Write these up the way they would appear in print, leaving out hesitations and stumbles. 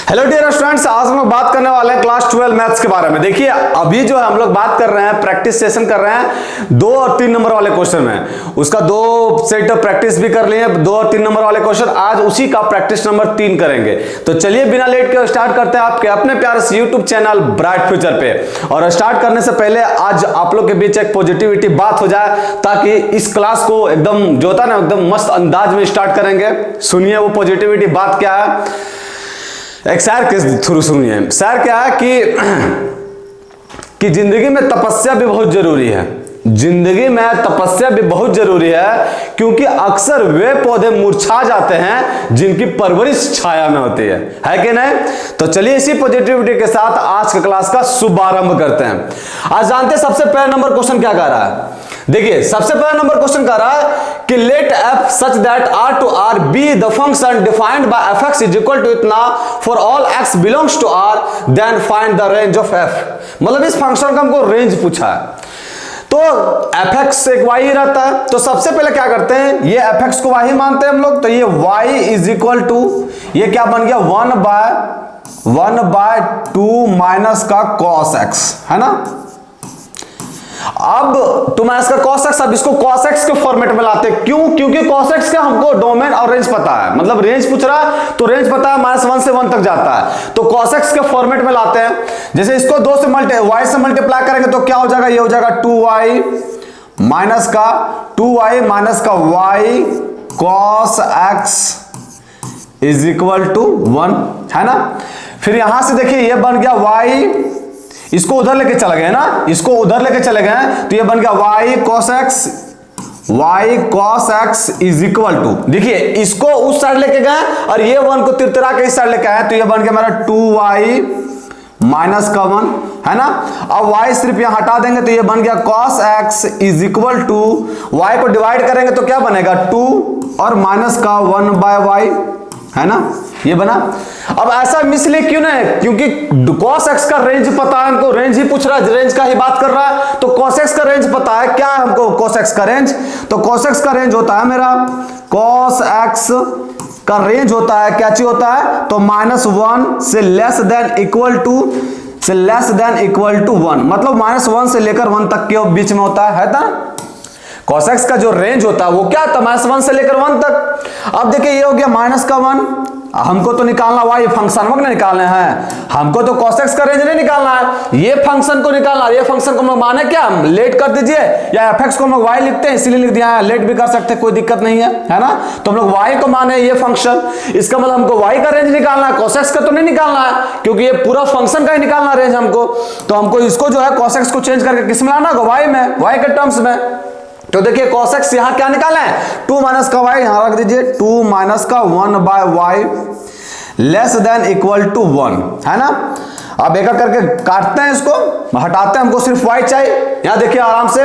Hello dear students, आज हम लोग बात करने वाले हैं क्लास 12 मैथ्स के बारे में। देखिए अभी जो है हम लोग बात कर रहे हैं, प्रैक्टिस सेशन कर रहे हैं 2 और 3 नंबर वाले क्वेश्चन में। उसका 2 सेट ऑफ प्रैक्टिस भी कर लिए, 2 और 3 नंबर वाले क्वेश्चन। आज उसी का प्रैक्टिस नंबर 3 करेंगे। तो चलिए बिना लेट के स्टार्ट करते हैं आपके अपने प्यारे से यूट्यूब चैनल ब्राइट फ्यूचर पे। और स्टार्ट करने से पहले आज आप लोग के बीच एक पॉजिटिविटी बात हो जाए, ताकि इस क्लास को एकदम जो होता है ना एकदम मस्त अंदाज में स्टार्ट करेंगे। सुनिए वो पॉजिटिविटी बात क्या है, एक शायर के थ्रू सुनिए। शायर क्या है कि जिंदगी में तपस्या भी बहुत जरूरी है। जिंदगी में तपस्या भी बहुत जरूरी है, क्योंकि अक्सर वे पौधे मुरझा जाते हैं जिनकी परवरिश छाया में होती है कि नहीं। तो चलिए इसी पॉजिटिविटी के साथ आज के क्लास का शुभारंभ करते हैं। आज जानते हैं सबसे पहला नंबर क्वेश्चन क्या कह रहा है। देखिए सबसे पहला नंबर क्वेश्चन कह रहा है कि late f such that r to r be the function defined by fx is equal to इतना for all x belongs to r, then find the range of f। मतलब इस फंक्शन का हमको range पूछा है। तो fx एक y ही रहता है, तो सबसे पहले क्या करते हैं, ये fx को y ही मानते हैं हम लोग। तो ये y इज इक्वल टू ये क्या बन गया 1/2 माइनस का cos x, है ना। अब 2 माइनस का cos x, अब इसको cos x के फॉर्मेट में लाते हैं। क्यों? क्योंकि cos x का हमको डोमेन और रेंज पता है, मतलब रेंज पूछ रहा है तो रेंज पता है, -1 से 1 तक जाता है। तो cos x के फॉर्मेट में लाते हैं। जैसे इसको 2 से y से मल्टीप्लाई करेंगे तो क्या हो जाएगा, ये हो जाएगा 2y माइनस का y cos x is equal to 1, है ना। फिर यहां से देखिए ये बन गया y, इसको उधर लेके चले गए ना, इसको उधर लेके चले गए तो ये बन गया y cos x is equal to, देखिए इसको उस साइड लेके गए और ये 1 को तिरतिरा के इस साइड लेके आए, तो ये बन गया मेरा 2y माइनस का 1, है ना। अब y सिर्फ यहां हटा देंगे तो ये बन गया cos x is equal to, y को डिवाइड करेंगे तो क्या बनेगा 2 और माइनस का 1/y, है ना, ये बना। अब ऐसा इसलिए क्यों ना है, क्योंकि cos x का रेंज पता है हमको, रेंज ही पूछ रहा है, रेंज का ही बात कर रहा है। तो cos x का रेंज पता है, क्या है हमको cos x का रेंज। तो cos x का रेंज होता है मेरा, cos x का रेंज होता है, क्या चीज होता है, तो -1 से लेस देन इक्वल टू 1, मतलब -1 से लेकर 1 तक के बीच में होता है ना। cos x का जो रेंज होता है वो क्या था, -1 से लेकर 1 तक। अब देखिए ये हो गया -1, हमको तो निकालना y फंक्शन को निकालना है, हमको तो cos x का रेंज नहीं निकालना है, ये फंक्शन को निकालना। ये फंक्शन को हम लोग माने क्या, लेट कर दीजिए, या fx को हम लोग y लिखते हैं इसीलिए लिख दिया है, लेट भी कर सकते हैं, कोई दिक्कत नहीं है ना। तो हम लोग y को माने ये फंक्शन, इसका मतलब हमको y का रेंज निकालना है, cos x का तो नहीं निकालना है, क्योंकि ये पूरा फंक्शन का ही निकालना रेंज हमको। तो हमको इसको जो है cos x को चेंज करके किस में लाना होगा, y में, y के टर्म्स में। तो देखिए cos x यहां क्या निकालना है, 2 माइनस का y यहां रख दीजिए, 2 माइनस का 1/y less than equal to 1, है ना। अब एक करके काटते हैं, इसको हटाते हैं, हमको सिर्फ y चाहिए। यहां देखिए आराम से,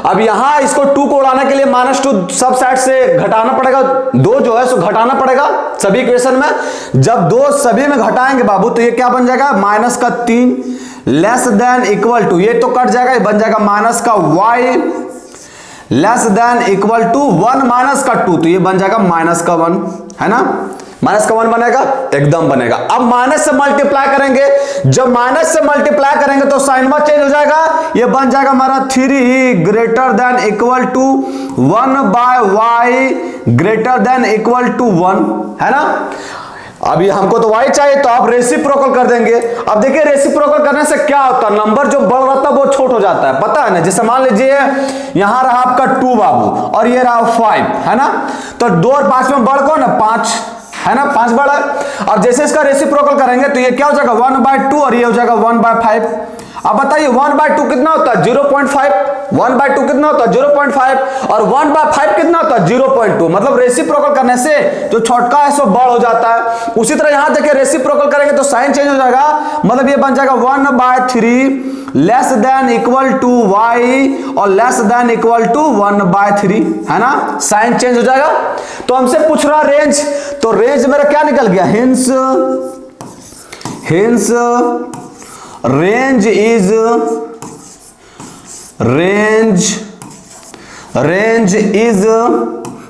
अब यहां इसको 2 को उड़ाने के लिए -2 सब साइड से घटाना पड़ेगा, 2 जो है सो घटाना पड़ेगा सभी इक्वेशन में। जब 2 सभी में घटाएंगे बाबू तो ये क्या बन जाएगा, -3 लेस देन इक्वल टू, ये तो कट जाएगा, ये बन जाएगा -y less than equal to 1 minus का 2, तो ये बन जाएगा -1, है ना। -1 बनेगा, एकदम बनेगा। अब माइनस से मल्टीप्लाई करेंगे, जब माइनस से मल्टीप्लाई करेंगे तो साइन में चेंज हो जाएगा, ये बन जाएगा हमारा 3 greater than equal to 1/y greater than equal to 1, है ना। अभी हमको तो y चाहिए, तो आप रेसिप्रोकल कर देंगे। अब देखिए रेसिप्रोकल करने से क्या होता है, नंबर जो बड़ रहता है वो छोट हो जाता है, पता है ना। जैसे मान लीजिए यहां रहा आपका 2 बाबू और ये रहा 5, है ना। तो 2 और 5 में बड़ कौन है, 5, है ना, 5 बड़ा है। अब जैसे इसका रेसिप्रोकल करेंगे तो ये क्या हो जाएगा 1/2 और ये हो जाएगा 1/5। अब बताइए 1/2 कितना होता है, 0.5, 1/2 कितना होता है 0.5 और 1/5 कितना होता है 0.2। मतलब रेसिप्रोकल करने से जो छोटका है सो बड़ हो जाता है। उसी तरह यहां देखिए रेसिप्रोकल करेंगे तो साइन चेंज हो जाएगा, मतलब ये बन जाएगा 1/3 less than equal to y और लेस देन इक्वल टू 1/3, है ना, साइन चेंज हो जाएगा। तो हमसे पूछ रहा रेंज, तो रेंज मेरा क्या निकल गया, हिंस रेंज इज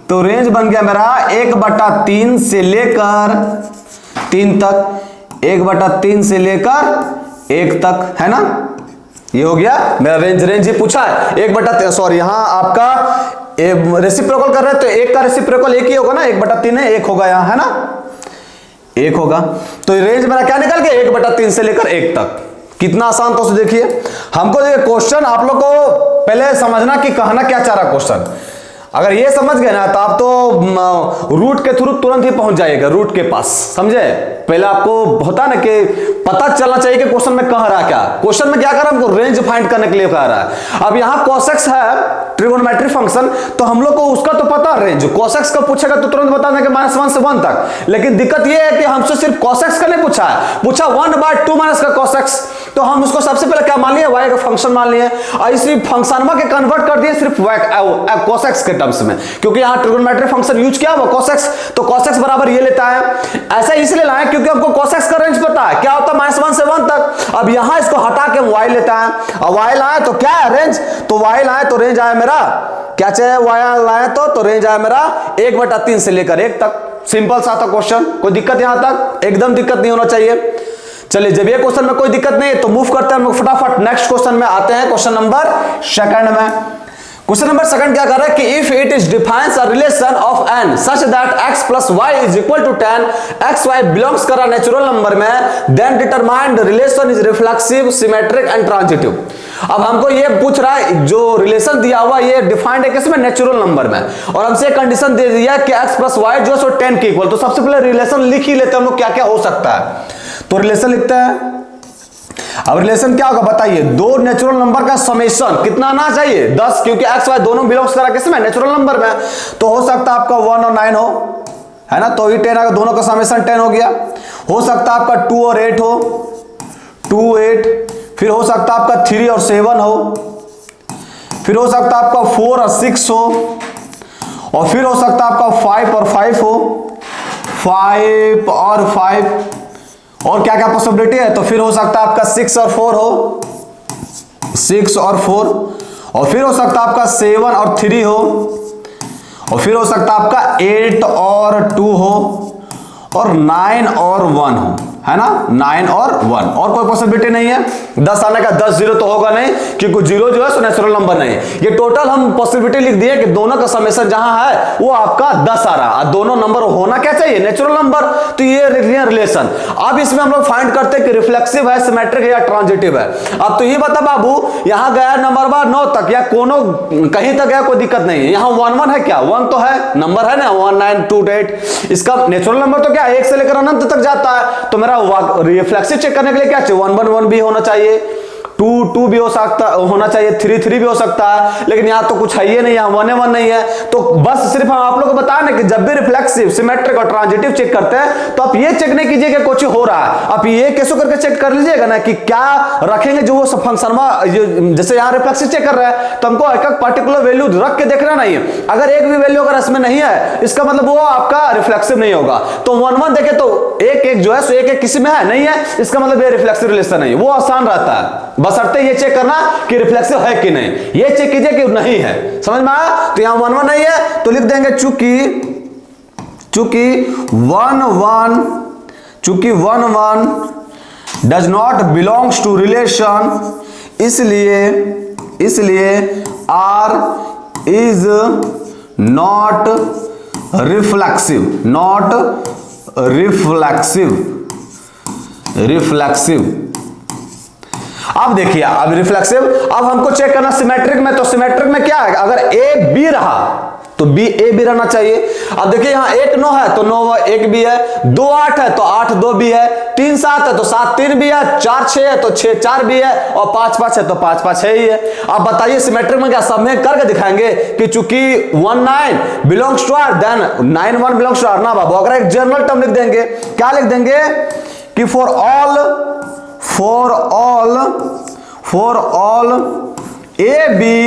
तो रेंज बन गया मेरा 1/3 से लेकर 3 तक। 1/3 से लेकर 1 तक, है ना। ये हो गया मेरा रेंज। रेंज ही पूछा है 1/3, सॉरी यहां आपका रेसिप्रोकल कर रहे हैं तो 1 का रेसिप्रोकल 1 ही होगा ना, 1/3 है, 1 होगा यहां, है ना, 1 होगा। तो रेंज मेरा क्या निकल गया 1/3 से लेकर 1 तक। कितना आसान तो देखिए हमको, देखिए क्वेश्चन आप लोग को पहले समझना कि कहना क्या चाह रहा क्वेश्चन। अगर ये समझ गए ना तो आप तो रूट के थ्रू तुरंत ही पहुंच जाइएगा रूट के पास, समझे। पहले आपको होता है ना कि पता चलना चाहिए कि क्वेश्चन में कह रहा क्या, क्वेश्चन में क्या कर रहा है, हमको रेंज फाइंड करने के लिए कह रहा है। अब यहाँ cos है ट्रिगोनोमेट्रिक फंक्शन, तो हम लोग को उसका तो पता रेंज, cos का पूछेगा तो तुरंत बता देंगे -1 से 1 तक। लेकिन दिक्कत ये है कि हमसे सिर्फ cos का नहीं पूछा है, पूछा 1/2 का cos, तो हम उसको सबसे पहले क्या मान लिए, y का फंक्शन मान लिए और इसी फंक्शन के कन्वर्ट कर दिए सिर्फ cos के टर्म्स में, क्योंकि यहाँ ट्रिगोनोमेट्रिक फंक्शन यूज किया हुआ cos, तो cos बराबर ये लेता है। ऐसा इसलिए लाए क्योंकि हमको cos का रेंज पता है क्या होता है -1 से 1 तक। अब यहां इसको हटा के y लेता है और y लाए तो क्या है रेंज, तो y लाए तो रेंज आया मेरा क्या चाहिए, y लाए तो रेंज आया मेरा 1/3 से लेकर 1 तक। सिंपल सा था क्वेश्चन, कोई दिक्कत यहां तक, एकदम दिक्कत नहीं होना चाहिए। चलिए जब ये क्वेश्चन में कोई दिक्कत नहीं है तो मूव करते हैं हम फटाफट नेक्स्ट क्वेश्चन में आते हैं, क्वेश्चन नंबर 2 में। क्वेश्चन नंबर 2 क्या कर रहा है कि if it is defines a relation of n such that x + y is equal to 10 xy belongs कर रहा नेचुरल नंबर में, then determine the relation is reflexive, symmetric and transitive. अब हमको ये पूछ रहा है जो रिलेशन दिया हुआ ये डिफाइंड है किसमें, नेचुरल नंबर में, और हमसे कंडीशन दे दिया कि x + y जो सो 10 के इक्वल। तो सबसे पहले रिलेशन लिख ही लेते हैं हम लोग क्या क्या हो सकता है। तो रिलेशन लिखते हैं। अब रिलेशन क्या होगा बताइए, दो नेचुरल नंबर का समेशन कितना आना चाहिए 10, क्योंकि एक्स वाई दोनों बिलोंग्स करा किसमें, नेचुरल नंबर में। तो हो सकता है आपका 1 और 9 हो, है ना, तो ये 10 आएगा, दोनों का समेशन 10 हो गया। हो सकता है आपका 2 और 8 हो, 2 8, फिर हो सकता है आपका 3 और 7 हो, फिर हो सकता है आपका 4 और 6 हो, और फिर हो सकता है आपका 5 और 5 हो, 5 और 5, और क्या क्या पॉसिबिलिटी है, तो फिर हो सकता है आपका 6 और 4 हो, 6 और 4, और फिर हो सकता है आपका 7 और 3 हो, और फिर हो सकता है आपका 8 और 2 हो, और 9 और 1 हो, है ना, 9 और 1। और कोई पॉसिबिलिटी नहीं है 10 आने का, 10 0 तो होगा नहीं, क्योंकि 0 जो है सो नेचुरल नंबर नहीं है। ये टोटल हम पॉसिबिलिटी लिख दिए कि दोनों का समेशन जहां है वो आपका 10 आ रहा है, दोनों नंबर होना क्या चाहिए, नेचुरल नंबर। तो ये रिलेशन। अब इसमें हम लोग फाइंड करते हैं कि रिफ्लेक्सिव है, सिमेट्रिक है या ट्रांजिटिव है। अब तो ये बता बाबू, यहां गया नंबर बार 9 तक या कोनो कहीं तक गया, कोई दिक्कत नहीं है। यहां 1 1 है क्या, 1 तो है, नंबर है ना 1 9 2 8, इसका नेचुरल नंबर तो क्या 1 से लेकर अनंत तक जाता है। तो मेरा रिफ्लेक्सिव चेक करने के लिए क्या चाहिए, 1 1 1 भी होना चाहिए, 2 2 भी हो सकता होना चाहिए, 3 3 भी हो सकता है, लेकिन यहाँ तो कुछ है ही नहीं, यहाँ 1 1 नहीं है। तो बस सिर्फ हम आप लोग को बताया ना कि जब भी रिफ्लेक्सिव, सिमेट्रिक और ट्रांजिटिव चेक करते हैं तो आप ये चेक नहीं कीजिए कि कुछ हो रहा है, आप ये कैसे करके चेक कर लीजिएगा ना कि क्या रखेंगे जो वो फंक्शन में, जैसे यहाँ रिफ्लेक्सिव चेक कर रहे हैं तो हमको एक पर्टिकुलर वैल्यू रख के देखना नहीं है। अगर एक भी वैल्यू अगर इसमें नहीं है इसका मतलब वो आपका रिफ्लेक्सिव नहीं होगा। तो 1 1 देखे तो एक एक जो है सो एक एक किसी में है नहीं है, इसका मतलब ये रिफ्लेक्सिव रिलेशन नहीं है, वो आसान रहता है। बशर्ते ये चेक करना कि रिफ्लेक्सिव है कि नहीं, ये चेक कीजिए कि नहीं है, समझ में आया। तो यहां 1 1 नहीं है तो लिख देंगे चूंकि 1 1 does not belongs to relation, इसलिए R इज नॉट रिफ्लेक्सिव। अब देखिए, अब रिफ्लेक्सिव, अब हमको चेक करना सिमेट्रिक में, तो सिमेट्रिक में क्या है, अगर ए बी रहा तो बी ए भी रहना चाहिए। अब देखिए यहाँ 1 9 है तो 9 1 भी है, 2 8 है तो 8 2 भी है, 3 7 है तो 7 3 भी है, 4 6 है तो 6 4 भी है, और 5 5 है तो 5 5 है ही है। अब बताइए सिमेट्रिक में क्या, सब में करके दिखाएंगे कि चूंकि 1 9 belongs to R then 9 1 belongs to R ना बाबू। अगर एक जनरल टर्म लिख देंगे, क्या लिख देंगे कि for all a b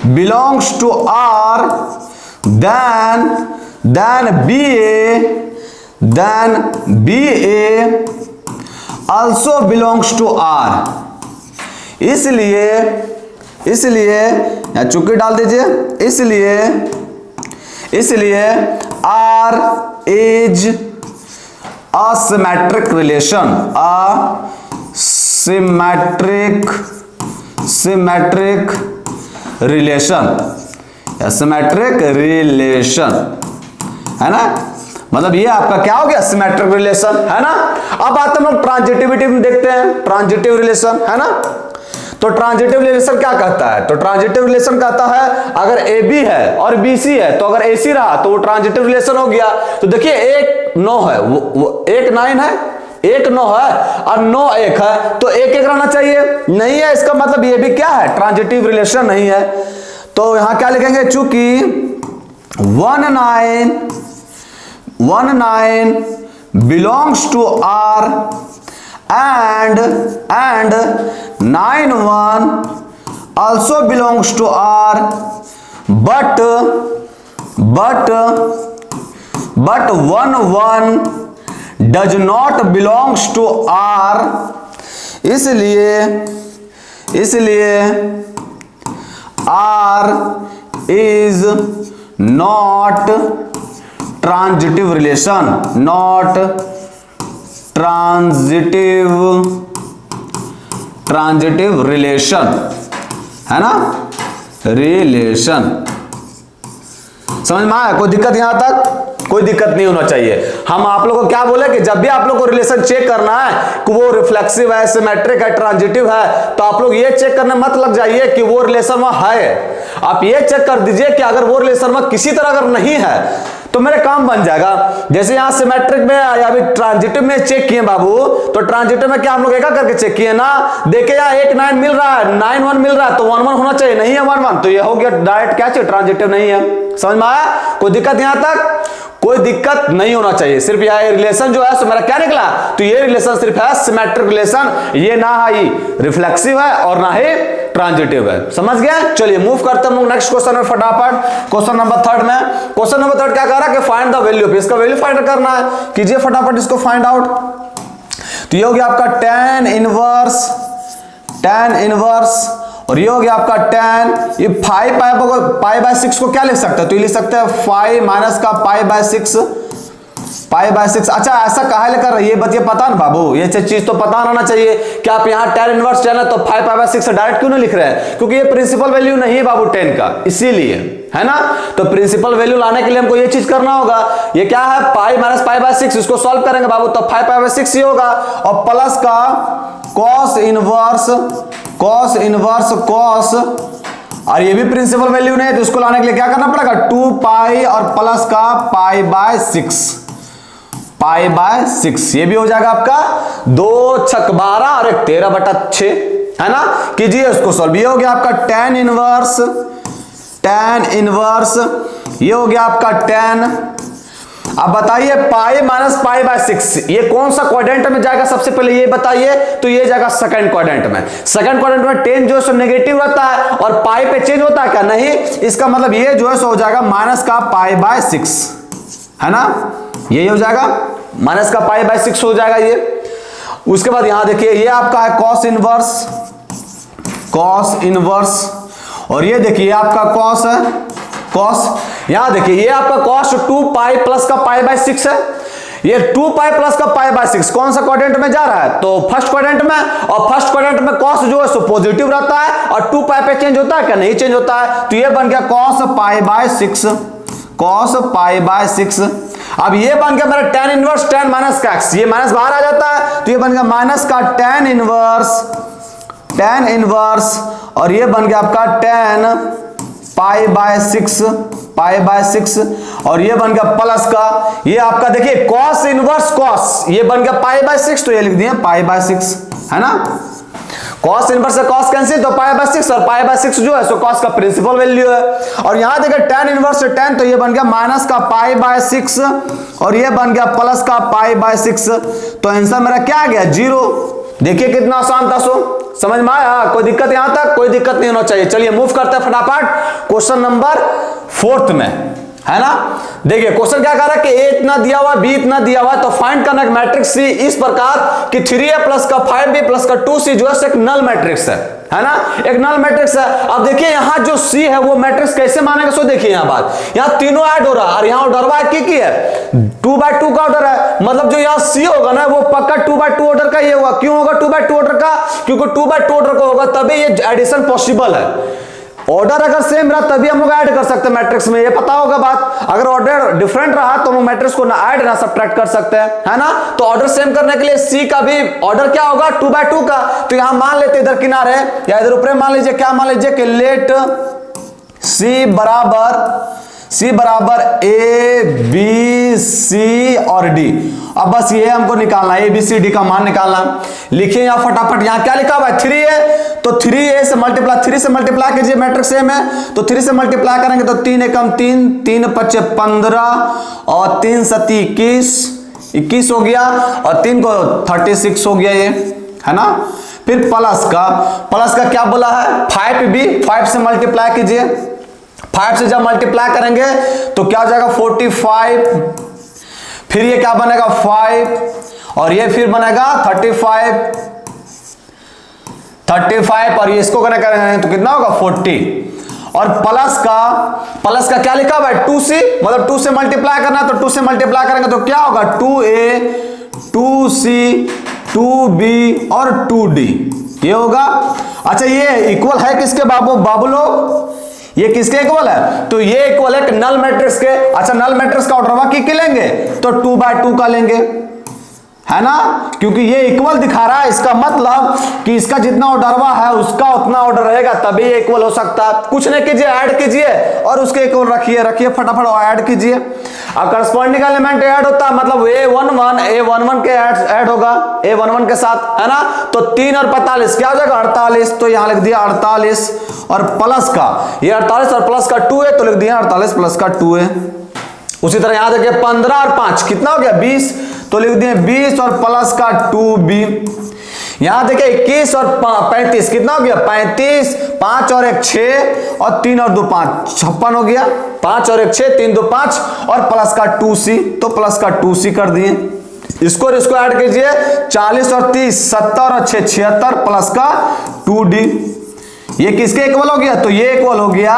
belongs to R, then BA also belongs to R। इसलिए या चुकी डाल दीजिए, इसलिए R asymmetric relation, symmetric relation, asymmetric relation है ना, मतलब ये आपका क्या हो गया, सिमेट्रिक रिलेशन है ना। अब आते हम लोग ट्रांजिटिविटी में देखते हैं, ट्रांजिटिव रिलेशन है ना। तो ट्रांजिटिव रिलेशन क्या कहता है, तो ट्रांजिटिव रिलेशन कहता है अगर ए बी है और बी सी है, तो अगर ए सी रहा तो वो ट्रांजिटिव रिलेशन हो गया। तो देखिए 1 9 है, वो 1 9 है, 1 9 है और 9 1 है, तो 1 1 रहना चाहिए, नहीं है, इसका मतलब ये भी क्या है, ट्रांजिटिव रिलेशन नहीं है। तो यहां क्या लिखेंगे, चूंकि 1 9 belongs to R and 9 1 also belongs to R, but 1 1 does not belongs to R, इसलिए R is not transitive relation, not transitive relation है ना, रिलेशन। समझ में आया, कोई दिक्कत यहां तक, कोई दिक्कत नहीं होना चाहिए। हम आप लोगों को क्या बोले कि जब भी आप लोग को रिलेशन चेक करना है कि वो रिफ्लेक्सिव है, सिमेट्रिक है, ट्रांजिटिव है, तो आप लोग ये चेक करने मत लग जाइए कि वो रिलेशन वहां है। आप ये चेक कर दीजिए कि अगर वो रिलेशन में किसी तरह अगर नहीं है तो मेरा काम बन जाएगा। जैसे यहां सिमेट्रिक में या भी ट्रांजिटिव में चेक किए बाबू, तो ट्रांजिटिव में क्या हम लोग एक करके चेक किए ना, देखे यहाँ 1 9 मिल रहा है, 9 1 मिल रहा है, तो 1 1 होना चाहिए, नहीं है 1 1, तो ये हो गया डायरेक्ट क्या चाहिए, ट्रांजिटिव नहीं है। समझ में आया, कोई दिक्कत यहां तक, कोई दिक्कत नहीं होना चाहिए। सिर्फ यह रिलेशन जो है सो मेरा क्या निकला, तो ये रिलेशन सिर्फ है सिमेट्रिक रिलेशन, ये ना ही रिफ्लेक्सिव है और ना ही ट्रांजिटिव है। समझ गए, चलिए मूव करते हैं नेक्स्ट क्वेश्चन में फटाफट। क्वेश्चन नंबर 3 में, क्वेश्चन नंबर 3 क्या कह रहा है कि फाइंड द वैल्यू, इसका वैल्यू फाइंड करना है, कीजिए फटाफट इसको फाइंड आउट। तो ये हो गया आपका tan इनवर्स और ये हो गया आपका tan, ये 5 पाई बाय 6 को क्या लिख सकते हैं, तो ये लिख सकते हैं 5 माइनस का पाई बाय 6। अच्छा ऐसा कहा लेकर ये बताइए, पता ना बाबू, ये चीज तो पता रहना चाहिए कि आप यहाँ tan इनवर्स 10 है तो 5 पाई बाय 6 डायरेक्ट क्यों नहीं लिख रहे हैं, क्योंकि ये प्रिंसिपल वैल्यू नहीं है बाबू 10 का, इसीलिए है ना। तो प्रिंसिपल वैल्यू लाने के लिए हमको ये चीज करना होगा, ये क्या है पाई माइनस पाई बाय 6, इसको सॉल्व करेंगे बाबू तो 5 पाई बाय 6 ही होगा, और प्लस का cos इनवर्स cos, और ये भी प्रिंसिपल वैल्यू नहीं है, तो इसको लाने के लिए क्या करना पड़ेगा, 2 पाई और प्लस का पाई बाय 6, ये भी हो जाएगा आपका 2 छक 12 और 1 13/6 है ना। कीजिए इसको सॉल्व, ये हो गया आपका tan इनवर्स, ये हो गया आपका tan। अब बताइए पाई माइनस पाई बाय 6 ये कौन सा क्वाड्रेंट में जाएगा, सबसे पहले ये बताइए, तो ये जाएगा सेकंड क्वाड्रेंट में। सेकंड क्वाड्रेंट में 10 जो है सो नेगेटिव रहता है और पाई पे चेंज होता है क्या, नहीं, इसका मतलब ये जो है सो हो जाएगा माइनस का पाई बाय 6 है ना, यही हो जाएगा माइनस का पाई बाय 6 हो जाएगा ये। उसके बाद यहां देखिए ये आपका है cos इनवर्स और ये देखिए आपका cos है, cos, यहां देखिए ये आपका cos 2 पाई प्लस का पाई बाय 6 है, ये 2 पाई प्लस का पाई बाय 6 कौन सा क्वाड्रेंट में जा रहा है, तो फर्स्ट क्वाड्रेंट में, और फर्स्ट क्वाड्रेंट में cos जो है सो पॉजिटिव रहता है और 2 पाई पे चेंज होता है क्या, नहीं चेंज होता है, तो ये बन गया cos पाई बाय 6। अब ये बन गया मेरा tan इनवर्स tan माइनस का x, ये माइनस बाहर आ जाता है, तो ये बन गया माइनस का tan इनवर्स और ये बन गया आपका tan पाई बाय 6 और ये बन गया प्लस का, ये आपका देखिए cos इनवर्स cos, ये बन गया पाई बाय 6, तो ये लिख दिए पाई बाय 6 है ना। cos इनवर्स से cos कैंसिल, तो पाई बाय 6 और पाई बाय 6 जो है सो cos का प्रिंसिपल वैल्यू है, और यहां देखिए tan इनवर्स से tan, तो ये बन गया माइनस का पाई बाय 6 और ये बन गया प्लस का पाई बाय 6, तो आंसर मेरा क्या आ गया 0। देखिए कितना आसान था, सो समझ में आया, कोई दिक्कत यहां तक, कोई दिक्कत नहीं होना चाहिए। चलिए मूव करते हैं फटाफट क्वेश्चन नंबर 4 में। है ना। देखिए क्वेश्चन क्या कह रहा है कि ए इतना दिया हुआ, बी इतना दिया हुआ, तो फाइंड करना मैट्रिक्स सी इस प्रकार कि 3a प्लस का 5b प्लस का 2c जो है एक नल मैट्रिक्स है ना, एक नल मैट्रिक्स है। अब देखिए यहां जो सी है वो मैट्रिक्स कैसे मानेगा, सो देखिए यहां बात, यहां तीनों ऐड हो रहा है और यहां ऑर्डर की है 2/2 का ऑर्डर है, मतलब जो यहां सी होगा ना वो पक्का 2/2 ऑर्डर का ही होगा। क्यों होगा 2/2 ऑर्डर का, क्योंकि 2/2 ऑर्डर का होगा तभी ये एडिशन पॉसिबल है। ऑर्डर अगर सेम रहा तभी हम लोग ऐड कर सकते हैं मैट्रिक्स में, ये पता होगा बात। अगर ऑर्डर डिफरेंट रहा तो हम मैट्रिक्स को ना ऐड ना सब्ट्रैक्ट कर सकते हैं, है ना। तो ऑर्डर सेम करने के लिए सी का भी ऑर्डर क्या होगा 2/2 का। तो यहां मान लेते इधर किनारे या इधर ऊपर मान लीजिए, क्या मान लीजिए कि लेट सी बराबर ए बी सी और डी। अब बस ये हमको निकालना है, ए बी सी डी का मान निकालना। लिखिए यहां फटाफट, यहां क्या लिखा हुआ है 3 है, तो 3 से मल्टीप्लाई कीजिए, मैट्रिक्स सेम है तो 3 से मल्टीप्लाई करेंगे तो 3 एकम 3, 3 पच्चे 15 और 3 सती 21 हो गया और 3 को 36 हो गया ये, है ना। फिर प्लस का क्या बोला है 5b, 5 से मल्टीप्लाई कीजिए, 5 से जब मल्टीप्लाई करेंगे तो क्या हो जाएगा 45, फिर ये क्या बनेगा 5 और ये फिर बनेगा 35 और ये इसको कनेक्ट करेंगे तो कितना होगा 40। और प्लस का क्या लिखा हुआ है 2c, मतलब 2 से मल्टीप्लाई करना है तो 2 से मल्टीप्लाई करेंगे तो क्या होगा 2a 2c 2b और 2d ये होगा। अच्छा ये इक्वल है किसके बाबू लोग, ये किसके इक्वल है, तो ये इक्वल है नल मैट्रिक्स के। अच्छा नल मैट्रिक्स का ऑर्डर की लेंगे तो 2/2 का लेंगे, है ना, क्योंकि ये इक्वल दिखा रहा है, इसका मतलब कि इसका जितना ऑर्डरवा है उसका उतना ऑर्डर रहेगा तभी ये इक्वल हो सकता है। कुछ नहीं कीजिए, ऐड कीजिए और उसके इक्वल रखिए फटाफट ऐड कीजिए। अब करस्पॉन्डिंग एलिमेंट ऐड होता है, मतलब a11 के ऐड होगा a11 के साथ, है ना। तो 3 और 45 क्या हो जाएगा 48, तो यहां लिख दिया 48 और प्लस का ये 48 और प्लस का 2 है तो लिख दिया 48 प्लस का 2 है। उसी तरह यहां देखिए 15 और 5 कितना हो गया 20, तो लिख दिए 20 और प्लस का 2b। यहां देखिए 21 और 35 कितना हो गया 35, 5 और 1 6 और 3 और 2 5 56 हो गया, 5 और 1 6 3 2 5 और प्लस का 2c, तो प्लस का 2c कर दिए। इसको ऐड कीजिए 40 और 30 70 और 6 76 प्लस का 2d। ये किसके इक्वल हो गया, तो ये इक्वल हो गया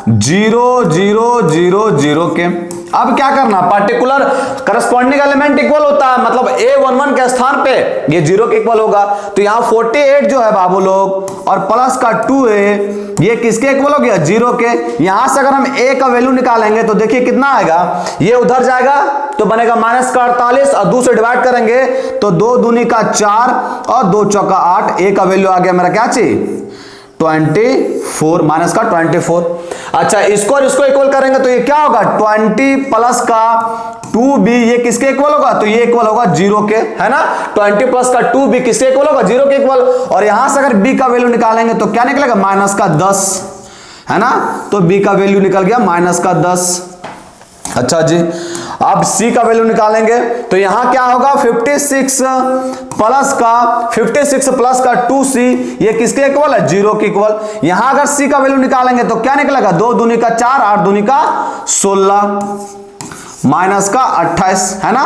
0 0 0 0 के। अब क्या करना, पार्टिकुलर करस्पॉन्डिंग एलिमेंट इक्वल होता है, मतलब a11 के स्थान पे ये 0 के इक्वल होगा। तो यहां 48 जो है बाबू लोग और प्लस का 2a ये किसके इक्वल हो गया 0 के। यहां से अगर हम a का वैल्यू निकालेंगे तो देखिए कितना आएगा, ये उधर जाएगा तो बनेगा माइनस का 48 और 2 से डिवाइड करेंगे तो 2 दूनी का 4 और 2 चौका 8, a का वैल्यू आ गया मेरा क्या चाहिए 24 माइनस का 24। अच्छा इसको और इसको इक्वल करेंगे तो ये क्या होगा 20 प्लस का 2b ये किसके इक्वल होगा, तो ये इक्वल होगा 0 के, है ना। 20 प्लस का 2b किसके इक्वल होगा 0 के इक्वल। और यहां से अगर b का वैल्यू निकालेंगे तो क्या निकलेगा माइनस का 10, है ना। तो b का वैल्यू निकल गया माइनस का 10। अच्छा जी अब c का वैल्यू निकालेंगे तो यहां क्या होगा 56 प्लस का 2c ये किसके इक्वल है 0 के इक्वल। यहां अगर c का वैल्यू निकालेंगे तो क्या निकलेगा 2 दूनी का 4 8 दूनी का 16 माइनस का 28, है ना।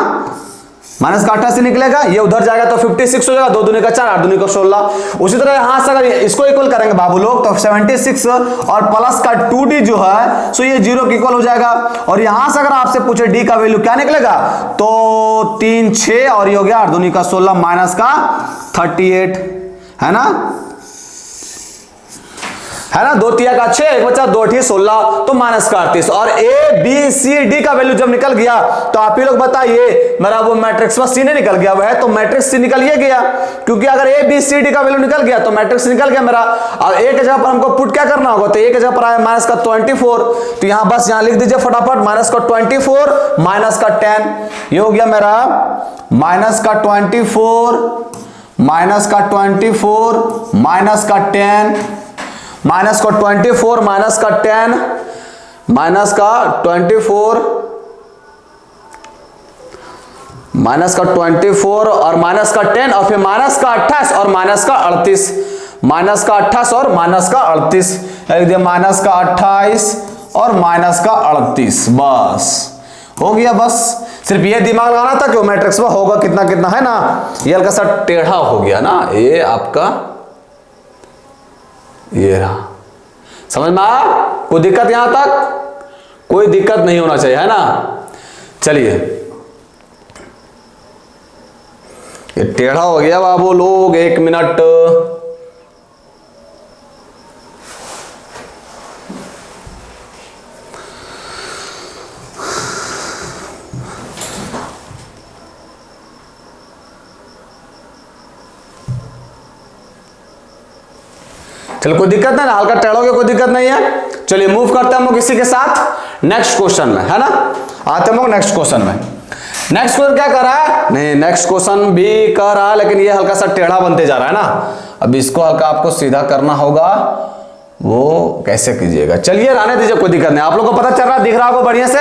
माइनस का 28 निकलेगा, ये उधर जाएगा तो 56 हो जाएगा, 2 दूनी का 4 8 दूनी का 16। उसी तरह यहां से अगर इसको इक्वल करेंगे बाबू लोग तो 76 और प्लस का 2d जो है सो ये 0 के इक्वल हो जाएगा। और यहां से अगर आपसे पूछे d का वैल्यू क्या निकलेगा तो 3 6 और ये हो गया 8 दूनी का 16 माइनस का 38, है ना 2 तिया का 6 एक बचा 2 8 16 तो माइनस का 38। और a b c d का वैल्यू जब निकल गया तो आप ही लोग बताइए मेरा वो मैट्रिक्स में c नहीं निकल गया, वह तो मैट्रिक्स c निकल ही गया, क्योंकि अगर a b c d का वैल्यू निकल गया तो मैट्रिक्स निकल गया मेरा। और a के जगह पर हमको पुट क्या करना होगा, तो a के जगह पर आया माइनस का 24, तो यहां बस यहां लिख दीजिए फटाफट माइनस का 24 माइनस का 10, ये हो गया मेरा माइनस का 24 माइनस का 24 माइनस का 10 माइनस का 24 माइनस का 10 माइनस का 24 माइनस का 24 और माइनस का 10 और फिर माइनस का 28 और माइनस का 38 माइनस का 28 और माइनस का 38 माइनस का 28 और माइनस का 38, बस हो गया। बस सिर्फ ये दिमाग लगाना था कि वो मैट्रिक्स में होगा कितना कितना, है ना। ये हल्का सा टेढ़ा हो गया ना, ये आपका ये रहा, समझ में आया? कोई दिक्कत यहां तक? कोई दिक्कत नहीं होना चाहिए, है ना। चलिए, ये टेढ़ा हो गया बाबू लोग, 1 मिनट। चलो, कोई दिक्कत नहीं ना, हल्का टेढ़ा हो गया, कोई दिक्कत नहीं है। चलिए मूव करते हैं हम लोग इसी के साथ नेक्स्ट क्वेश्चन में, है ना। आते हम लोग नेक्स्ट क्वेश्चन में। नेक्स्ट क्वेश्चन क्या कर रहा है? नहीं, नेक्स्ट क्वेश्चन भी कर रहा है, लेकिन ये हल्का सा टेढ़ा बनते जा रहा है ना। अब इसको हल्का आपको सीधा करना होगा, वो कैसे कीजिएगा? चलिए रहने दीजिए, कोई दिक्कत नहीं, आप लोगों को पता चल रहा है, दिख रहा होगा बढ़िया से।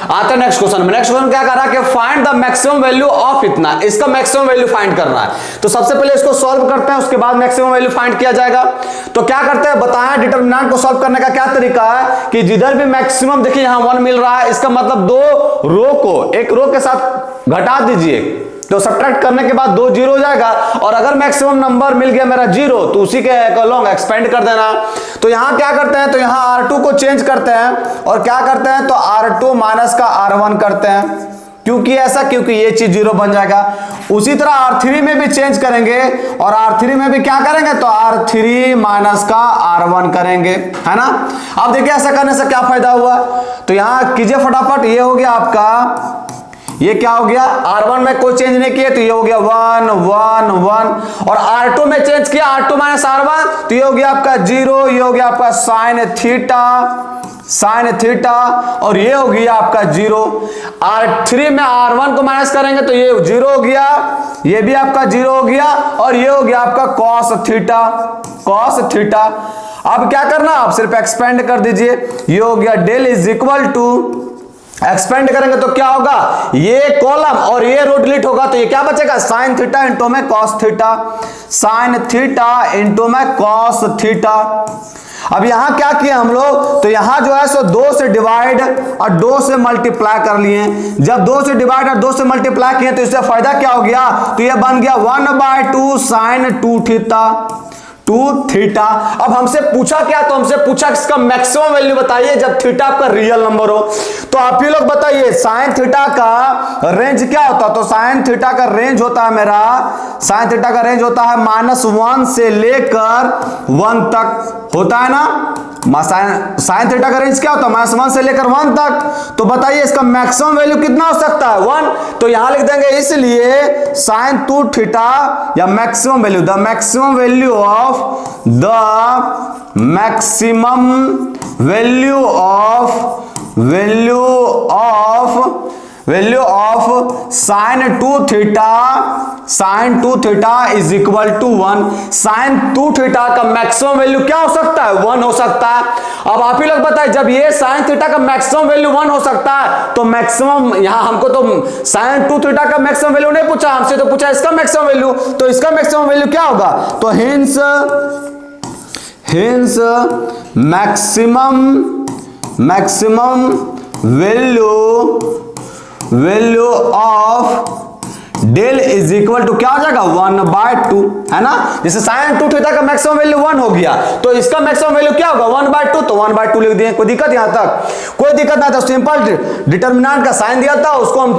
आते हैं नेक्स्ट क्वेश्चन में। नेक्स्ट क्वेश्चन क्या कर रहा है कि find the maximum value of इतना, इसका मैक्सिमम वैल्यू फाइंड करना है। तो सबसे पहले इसको सॉल्व करते हैं, उसके बाद मैक्सिमम वैल्यू फाइंड किया जाएगा। तो क्या करते हैं बताएं, डिटरमिनेंट को सॉल्व करने का क्या तरीका है कि जिधर भी मैक्सिमम, देखिए यहां 1 मिल रहा है, इसका मतलब 2 रो को एक रो के साथ घटा दीजिए, तो सब्ट्रैक्ट करने के बाद 2 जीरो हो जाएगा। और अगर मैक्सिमम नंबर मिल गया मेरा 0, तो उसी के अलोंग एक्सपेंड कर देना। तो यहां क्या करते हैं, तो यहां R2 को चेंज करते हैं, और क्या करते हैं तो R2 माइनस का R1 करते हैं। क्योंकि ऐसा, क्योंकि ये चीज 0 बन जाएगा। उसी तरह R3 में भी चेंज करेंगे, और R3 में भी क्या करेंगे तो R3 माइनस का R1 करेंगे, है ना। अब देखिए ऐसा करने से क्या फायदा हुआ, तो यहां कीजिए फटाफट। ये हो गया आपका, ये क्या हो गया, R1 में कोई चेंज नहीं किया, तो ये हो गया 1 1 1, और R2 में चेंज किया, R2 माइनस R1, तो ये हो गया आपका 0, ये हो गया आपका साइन थीटा, और ये हो गया आपका 0। R3 में R1 को माइनस करेंगे तो ये 0 हो गया, ये भी आपका 0 हो गया, और ये हो गया आपका cos थीटा। अब क्या करना, आप सिर्फ एक्सपेंड कर दीजिए। ये हो गया del is equal to, expand करेंगे तो क्या होगा, ये कॉलम और ये रो डिलीट होगा, तो ये क्या बचेगा, साइन थीटा इंटू में cos theta, sine theta into में कॉस थीटा। अब यहां क्या किया हम लोग, तो यहां जो है सो 2 से डिवाइड और 2 से मल्टीप्लाई कर लिए। जब 2 से डिवाइड और 2 से मल्टीप्लाई किए तो इससे फायदा क्या हो गया, तो ये बन गया 1/2 साइन 2 थीटा। अब हमसे पूछा क्या, तो हमसे पूछा इसका मैक्सिमम वैल्यू बताइए जब थीटा आपका रियल नंबर हो। तो आप ही लोग बताइए साइन थीटा का रेंज क्या होता, तो साइन थीटा का रेंज होता है मेरा, साइन थीटा का रेंज होता है -1 से लेकर 1 तक होता है ना। साइन थीटा का रेंज क्या होता है, -1 से लेकर 1 तक। तो बताइए इसका मैक्सिमम वैल्यू कितना हो सकता है, 1। तो यहां लिख देंगे, इसलिए साइन 2 थीटा या maximum value, the maximum value of value of sine 2 theta is equal to 1। Sine 2 theta का मैक्सिमम वैल्यू क्या हो सकता है, 1 हो सकता है। अब आप ही लोग बताएं, जब ये साइन थीटा का मैक्सिमम वैल्यू 1 हो सकता है, तो मैक्सिमम यहां हमको तो साइन 2 थीटा का मैक्सिमम वैल्यू नहीं पूछा, हमसे तो पूछा इसका मैक्सिमम वैल्यू। तो इसका मैक्सिमम वैल्यू क्या होगा, तो hence maximum value of del is equal to क्या हो जाएगा, 1/2, है ना। जैसे साइन 2 थीटा का मैक्सिमम वैल्यू 1 हो गया, तो इसका मैक्सिमम वैल्यू क्या होगा, 1/2, तो 1/2 लिख दिए। कोई दिक्कत यहां तक, कोई दिक्कत नहीं था। सिंपल डिटरमिनेंट का साइन दिया था, उसको हम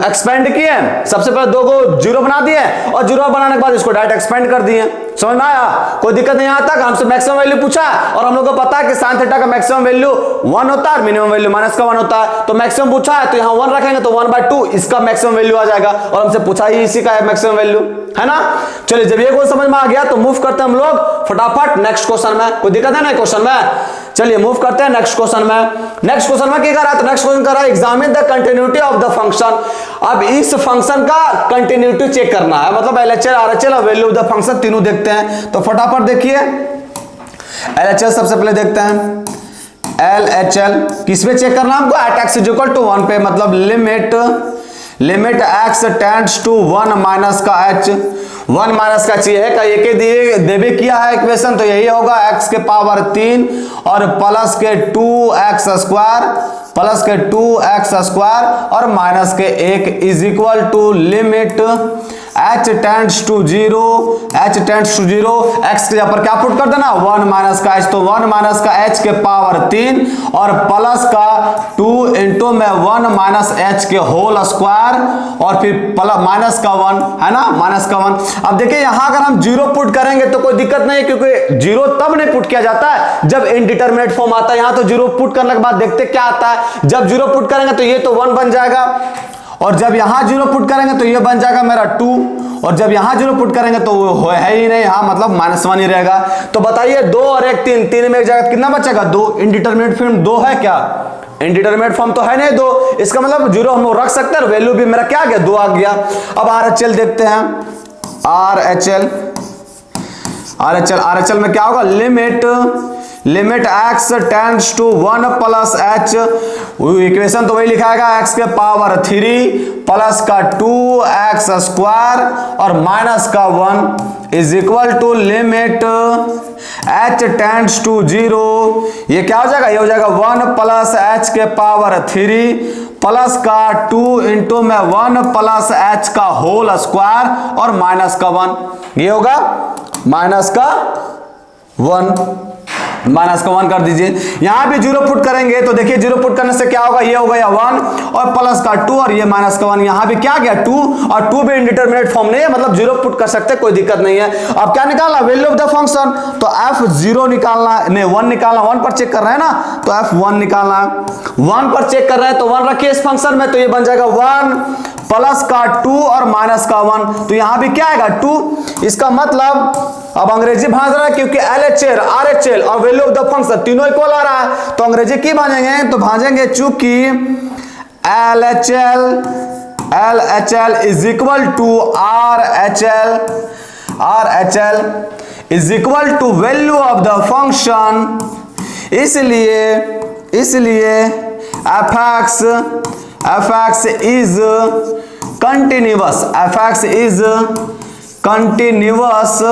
एक्सपेंड किए। सबसे पहले 2 को 0 बना दिए, और 0 बनाने के बाद इसको डायरेक्ट एक्सपेंड कर दिए। समझ में आया, कोई दिक्कत नहीं। यहां तक हमसे मैक्सिमम वैल्यू पूछा, और हम लोग को पता है कि साइन थीटा का मैक्सिमम वैल्यू 1 होता है, मिनिमम वैल्यू -1 होता है। तो मैक्सिमम पूछा है, तो यहां 1 रखेंगे तो 1/2 इसका मैक्सिमम वैल्यू आ जाएगा, और हमसे पूछा ही इसी का है मैक्सिमम वैल्यू, है ना। चलिए, जब ये क्वेश्चन समझ में आ गया तो मूव करते हैं हम लोग फटाफट नेक्स्ट क्वेश्चन में। कोई दिक्कत है ना क्वेश्चन में, चलिए मूव करते हैं नेक्स्ट क्वेश्चन में। नेक्स्ट क्वेश्चन में क्या कर रहा है, तो नेक्स्ट क्वेश्चन कर रहा है examine the continuity of the function. अब इस फंक्शन का कंटिन्यूटी चेक करना है, मतलब LHL RHL और वैल्यू ऑफ द फंक्शन तीनों देखते हैं। तो फटाफट देखिए, LHL सबसे पहले देखते हैं। LHL किस पे चेक करना है हमको, एट x = 1 पे, मतलब limit x tends to 1 minus का h 1 माइनस का चाहिए है, का एक दिए देवे किया है इक्वेशन, तो यही होगा x के पावर 3 और प्लस के 2x स्क्वायर, प्लस के 2x स्क्वायर और माइनस के 1 is equal to limit h tends to 0, h tends to 0, x के यहाँ पर क्या पुट कर देना 1 माइनस का h, तो 1 माइनस का h के पावर 3 और प्लस का 2 इंटू में 1 माइनस h के होल स्क्वायर और फिर प्लस माइनस का 1 है ना, माइनस का 1। अब देखिए यहाँ अगर हम 0 पुट करेंगे तो कोई दिक्कत नहीं है, क्योंकि 0 तब नहीं पुट किया जाता है जब इनडिटरमिनेट फॉर्म आता है। यहाँ तो 0 पुट करने के बाद देखते क्या आता है, जब 0 पुट करेंगे तो ये तो 1 बन जाएगा, और जब यहां 0 पुट करेंगे तो ये बन जाएगा मेरा 2, और जब यहां 0 पुट करेंगे तो वो है ही नहीं, यहां मतलब -1 ही रहेगा। तो बताइए 2 और 1 3, 3 में एक जगह कितना बचेगा 2, इनडिटरमिनेट फॉर्म 2 है क्या, इनडिटरमिनेट फॉर्म तो है नहीं 2, इसका मतलब 0 हम रख सकते हैं, वैल्यू भी मेरा क्या आ गया 2 आ गया। अब RHL देखते हैं, RHL में क्या होगा, limit x tends to 1 plus h, equation तो वही लिखाएगा x के पावर 3 प्लस का 2x स्क्वायर और माइनस का 1 is equal to limit h tends to 0, ये क्या हो जाएगा, ये हो जाएगा 1 प्लस h के पावर 3 प्लस का 2 इंटू में 1 प्लस h का होल स्क्वायर और माइनस का 1, ये होगा माइनस का 1 कर दीजिए। यहां भी 0 पुट करेंगे तो देखिए 0 पुट करने से क्या होगा, ये हो गया 1 और प्लस का 2 और ये माइनस का 1, यहां भी क्या गया 2 और 2 भी इंडिटरमिनेट फॉर्म नहीं है, मतलब 0 पुट कर सकते कोई दिक्कत नहीं है। अब क्या निकालना, वैल्यू ऑफ द फंक्शन, तो f0 निकालना नहीं 1 निकालना, 1 पर चेक कर रहे हैं ना, तो f1 निकालना, 1 पर चेक कर रहे हैं तो 1 रखिए इस फंक्शन में, तो ये बन जाएगा 1 प्लस का 2 और माइनस का 1, तो यहां भी क्या आएगा 2, इसका मतलब अब अंग्रेजी भांज रहा है क्योंकि LHL RHL और वैल्यू ऑफ द फंक्शन तीनों इक्वल आ रहा है, तो अंग्रेजी की भांजेंगे, तो भांजेंगे चूंकि LHL is equal to RHL is equal to value of the function, इसलिए fx is continuous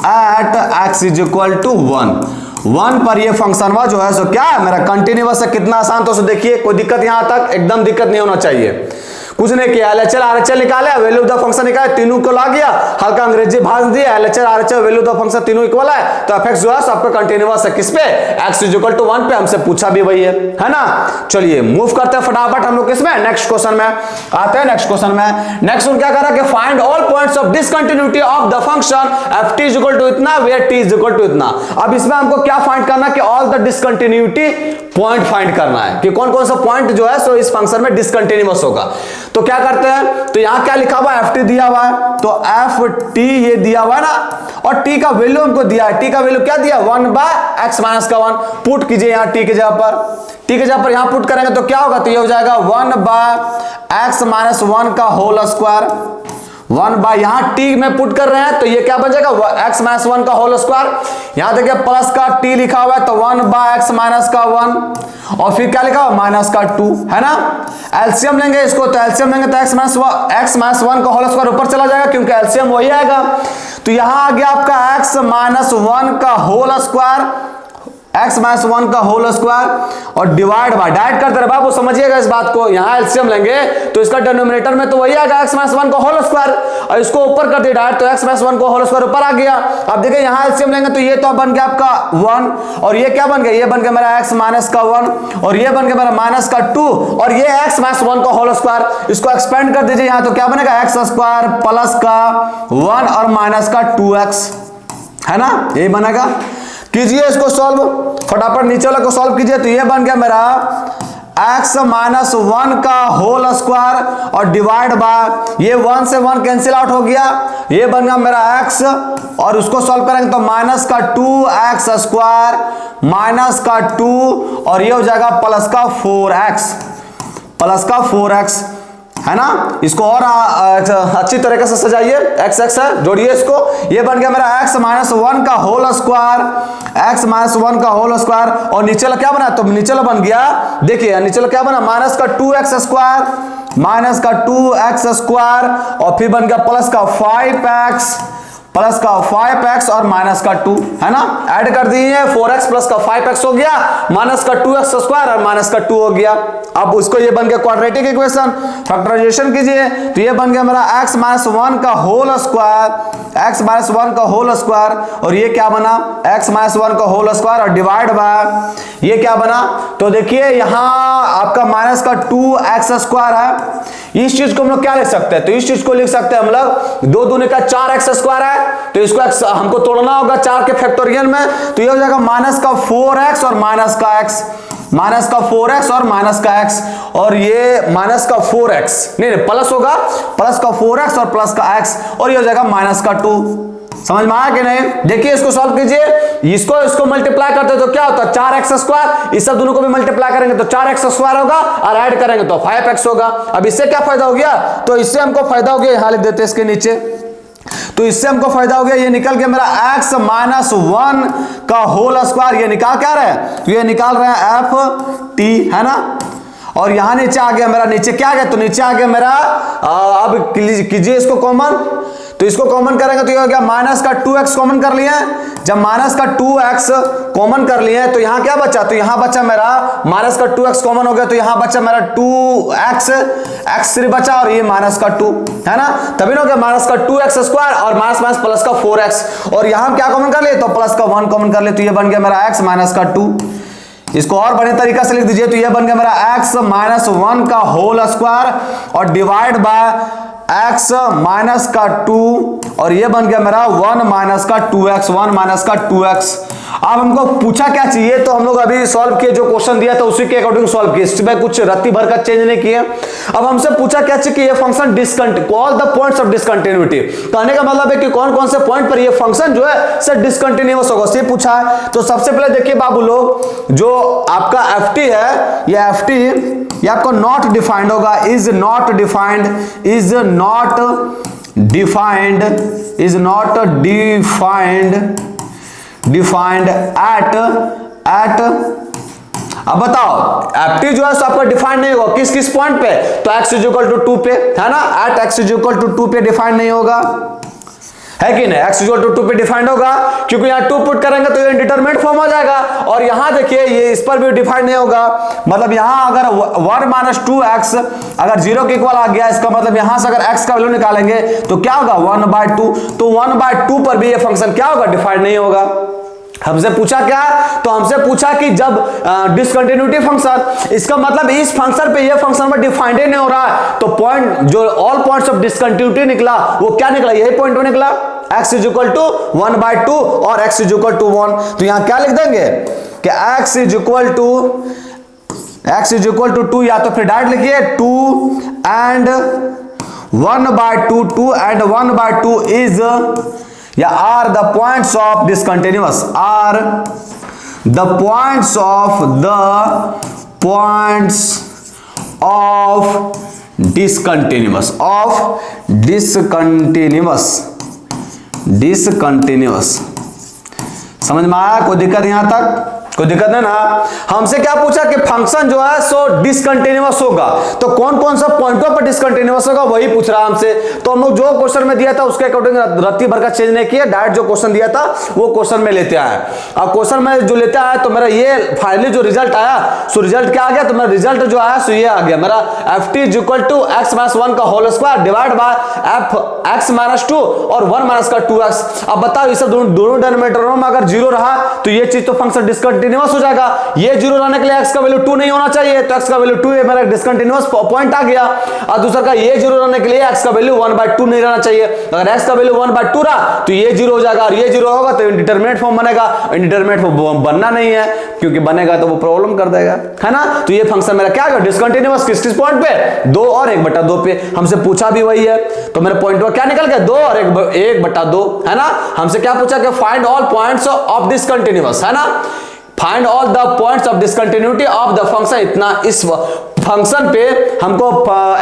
at x is equal to 1 पर ये फंक्शन जो है सो क्या है मेरा कंटिन्यूअस है। कितना आसान, तो देखिए कोई दिक्कत यहां तक एकदम दिक्कत नहीं होना चाहिए, कुछ नहीं किया, LHL RHL निकाले, वैल्यू ऑफ द फंक्शन निकाले, तीनों को ला गया, हल्का अंग्रेजी भाग दिया, LHL RHL value of the function तीनों इक्वल है, तो fx जो है आपका कंटिन्यूअस है किस पे, x इज इक्वल टू 1 पे, हमसे पूछा भी वही है ना। चलिए मूव करते हैं फटाफट हम लोग किसमें, नेक्स्ट क्वेश्चन में आते हैं। नेक्स्ट क्वेश्चन क्या कह रहा है कि find all points of discontinuity of the function ft is equal to इतना where t is equal to इतना। अब इसमें हमको क्या फाइंड करना है कि all the discontinuity point find करना है कि कौन कौन सा पॉइंट जो है सो इस फंक्शन में डिसकंटिन्यूअस होगा। तो क्या करते हैं, तो यहां क्या लिखा हुआ है ft दिया हुआ है, तो ft ये दिया हुआ है ना, और t का वैल्यू हमको दिया है, t का वैल्यू क्या दिया 1 बाय x माइनस का 1, पुट कीजिए यहां t के जगह पर यहां पुट करेंगे तो क्या होगा, तो ये हो जाएगा 1 बाय x माइनस 1 का होल स्क्वायर, 1 बाय यहां t में पुट कर रहे हैं तो ये क्या बन जाएगा x माइनस 1 का होल स्क्वायर, यहां देखिए प्लस का t लिखा हुआ है तो 1 बाय x माइनस का 1 और फिर क्या लिखा हुआ माइनस का 2 है ना। एलसीएम लेंगे इसको, तो एलसीएम लेंगे तो x माइनस 1 का होल स्क्वायर ऊपर चला जाएगा क्योंकि एलसीएम वही आएगा, तो यहां आ गया आपका x माइनस 1 का होल स्क्वायर, x माइनस 1 का होल स्क्वायर और डिवाइड बाय, डाइट करते रहे बाबू समझिएगा इस बात को, यहां एलसीएम लेंगे तो इसका डिनोमिनेटर में तो वही आएगा x माइनस 1 का होल स्क्वायर और इसको ऊपर कर दिया डाइट, तो x माइनस 1 का होल स्क्वायर ऊपर आ गया। अब देखिए यहां एलसीएम लेंगे तो ये तो बन गया आपका 1 और ये क्या बन गया, ये बन गया मेरा x माइनस का 1 और ये बन गया मेरा माइनस का 2 और ये x माइनस 1 का होल स्क्वायर, इसको एक्सपेंड कर दीजिए यहां तो क्या बनेगा x स्क्वायर प्लस का 1 और माइनस का 2x है ना, यही बनेगा। कीजिए इसको सॉल्व फटाफट, नीचे वाला को सॉल्व कीजिए, तो ये बन गया मेरा x माइनस 1 का होल स्क्वायर और डिवाइड बाय, ये 1 से 1 कैंसिल आउट हो गया, ये बन गया मेरा x और उसको सॉल्व करेंगे तो माइनस का 2x स्क्वायर माइनस का 2 और ये हो जाएगा प्लस का 4x है ना। इसको और अच्छी तरीके से सजाइए, x है जोड़िए इसको, ये बन गया मेरा x माइनस 1 का होल स्क्वायर, x माइनस 1 का होल स्क्वायर और नीचे वाला क्या बना, तो नीचे वाला बन गया देखिए नीचे वाला क्या बना माइनस का 2x स्क्वायर माइनस का 2x स्क्वायर और फिर बन गया प्लस का 5x और माइनस का 2 है ना, ऐड कर दिए 4x प्लस का 5x हो गया, माइनस का 2x स्क्वायर और माइनस का 2 हो गया। अब उसको ये बन गया क्वाड्रेटिक इक्वेशन, फैक्टराइजेशन कीजिए तो ये बन गया मेरा x माइनस 1 का होल स्क्वायर और ये क्या बना x माइनस 1 का होल स्क्वायर और डिवाइड बाय ये क्या बना, तो देखिए यहां आपका माइनस का 2x स्क्वायर है। इस चीज को हम लोग क्या लिख सकते हैं, तो इस चीज को लिख सकते हैं हम लोग 2 दूनी का 4x स्क्वायर है, तो इसको हमको तोड़ना होगा 4 के फैक्टोरियल में, तो ये हो जाएगा माइनस का 4x और माइनस का x, माइनस का 4x और माइनस का x, और ये माइनस का 4x नहीं प्लस होगा, प्लस का 4x और प्लस का x, और ये हो जाएगा माइनस का 2। समझ में आया कि नहीं? देखिए इसको सॉल्व कीजिए, इसको मल्टीप्लाई करते तो क्या होता है 4x स्क्वायर, इस सब दोनों को भी मल्टीप्लाई करेंगे तो 4x स्क्वायर होगा और ऐड करेंगे तो 5x होगा। अब इससे क्या फायदा हो गया, तो इससे हमको फायदा हो गया, यहां लिख देते हैं इसके नीचे, तो इससे हमको फायदा हो गया, ये निकल के मेरा x माइनस 1 का होल स्क्वायर, ये निकाल क्या रहे हैं, तो ये निकाल रहे हैं ft है ना, और यहां नीचे आ गया मेरा, नीचे क्या आ गया, तो नीचे आ गया मेरा, अब कीजिए इसको कॉमन, तो इसको कॉमन करेंगे तो ये हो गया माइनस का 2x कॉमन कर लिया, जब माइनस का 2x कॉमन कर लिए तो यहां क्या बचा, तो यहां बचा मेरा माइनस का 2x कॉमन हो गया, तो यहां बचा मेरा 2x बचा और ये माइनस का 2 है ना, तभी ना हो गया माइनस का 2x स्क्वायर और माइनस माइनस प्लस का 4x, और यहां क्या कॉमन कर लिए, तो प्लस का 1 कॉमन कर लिए, तो ये बन गया मेरा x माइनस का 2। इसको और बढ़िया तरीका से लिख दीजिए, तो ये बन गया मेरा x माइनस 1 का होल स्क्वायर और डिवाइड बाय x माइनस का 2 और ये बन गया मेरा 1 माइनस का 2x। अब हमको पूछा क्या चाहिए, तो हम लोग अभी सॉल्व किए, जो क्वेश्चन दिया था उसी के अकॉर्डिंग सॉल्व किए, इसमें कुछ रत्ती भर का चेंज नहीं किए। अब हमसे पूछा क्या चाहिए कि ये function discontinue, all the points of discontinuity, कहने का मतलब है कि कौन कौन से पॉइंट पर ये फंक्शन जो है सर डिसकंटिन्यूअस होगा, ये पूछा है। तो सबसे पहले देखिए बाबू लोग, जो आपका ft है, ये ft ये आपको नॉट डिफाइंड होगा, इज नॉट डिफाइंड एट अब बताओ ft जो है सो आपका डिफाइंड नहीं होगा, किस किस पॉइंट पे, तो x इक्वल टू 2 पे है ना, एट x इक्वल टू 2 पे डिफाइंड नहीं होगा, है कि नहीं, x इक्वल टू 2 पे डिफाइंड होगा, क्योंकि यहाँ 2 पुट करेंगे तो ये इंडिटरमिनेट फॉर्म हो जाएगा, और यहाँ देखिए ये इस पर भी डिफाइंड नहीं होगा, मतलब यहाँ अगर 1 माइनस 2x अगर 0 के इक्वल आ गया, इसका मतलब यहाँ से अगर x का वैल्यू निकालेंगे तो क्या होगा 1/2, तो 1/2 पर भी ये फंक्शन क्या होगा, डिफाइंड नहीं होगा। हमसे पूछा क्या, तो हमसे पूछा कि जब डिसकंटिन्यूटी फंक्शन, इसका मतलब इस फंक्शन पे ये फंक्शन में डिफाइंड नहीं हो रहा है, तो पॉइंट जो ऑल पॉइंट्स ऑफ डिसकंटिन्यूटी निकला वो क्या निकला, यही पॉइंट में निकला, x इज इक्वल टू 1/2 और x इज इक्वल टू 1, तो यहां क्या लिख देंगे कि x इज इक्वल टू 2, या तो फिर डायरेक्ट लिखिए 2 एंड 1/2, 2 एंड 1/2 इज या are the points of discontinuous, are the points of discontinuous. समझ में आया, कोई दिक्कत यहां तक, कोई दिक्कत नहीं ना। हमसे क्या पूछा कि फंक्शन जो है सो डिसकंटिन्यूअस होगा, तो कौन कौन सा पॉइंटों पर डिसकंटिन्यूअस होगा वही पूछ रहा हमसे। तो हम लोग जो क्वेश्चन में दिया था उसके अकॉर्डिंग रत्ती भर का चेंज नहीं किया, डायरेक्ट जो क्वेश्चन दिया था वो क्वेश्चन में लेते आए। अब क्वेश्चन में जो लेते आया तो मेरा ये फाइनली जो रिजल्ट आया, सो रिजल्ट क्या आ गया, तो मेरा रिजल्ट जो आया सो ये आ गया मेरा ft is equal to x minus 1 का whole square divide by x minus 2 और 1 माइनस का 2x। अब बताओ ये सब दोनों डिनोमिनेटरों में अगर 0 रहा तो ये चीज तो फंक्शन डिसकंटिन्यूअस हो जाएगा, ये 0 रहने के लिए x का वैल्यू 2 नहीं होना चाहिए, तो x का वैल्यू 2 है, मेरा डिसकंटिन्यूअस पॉइंट आ गया। और दूसरा का ये 0 रहने के लिए x का वैल्यू 1/2 नहीं रहना चाहिए, अगर x का वैल्यू 1/2 रहा तो ये 0 हो जाएगा, और ये 0 होगा तो इंडिटरमिनेट फॉर्म बनेगा, इंडिटरमिनेट फॉर्म बनना नहीं है, क्योंकि बनेगा तो वो प्रॉब्लम कर देगा, है ना। तो ये फंक्शन मेरा क्या है, डिसकंटिन्यूअस किस किस पॉइंट पे, 2 और 1/2 पे। हमसे पूछा भी वही है, तो मेरे पॉइंट क्या निकल गया, 2 और 1/2, है ना। हमसे क्या पूछा कि find all points of discontinuous, है ना। Find all the points of discontinuity of the function, इतना इस फंक्शन पे हमको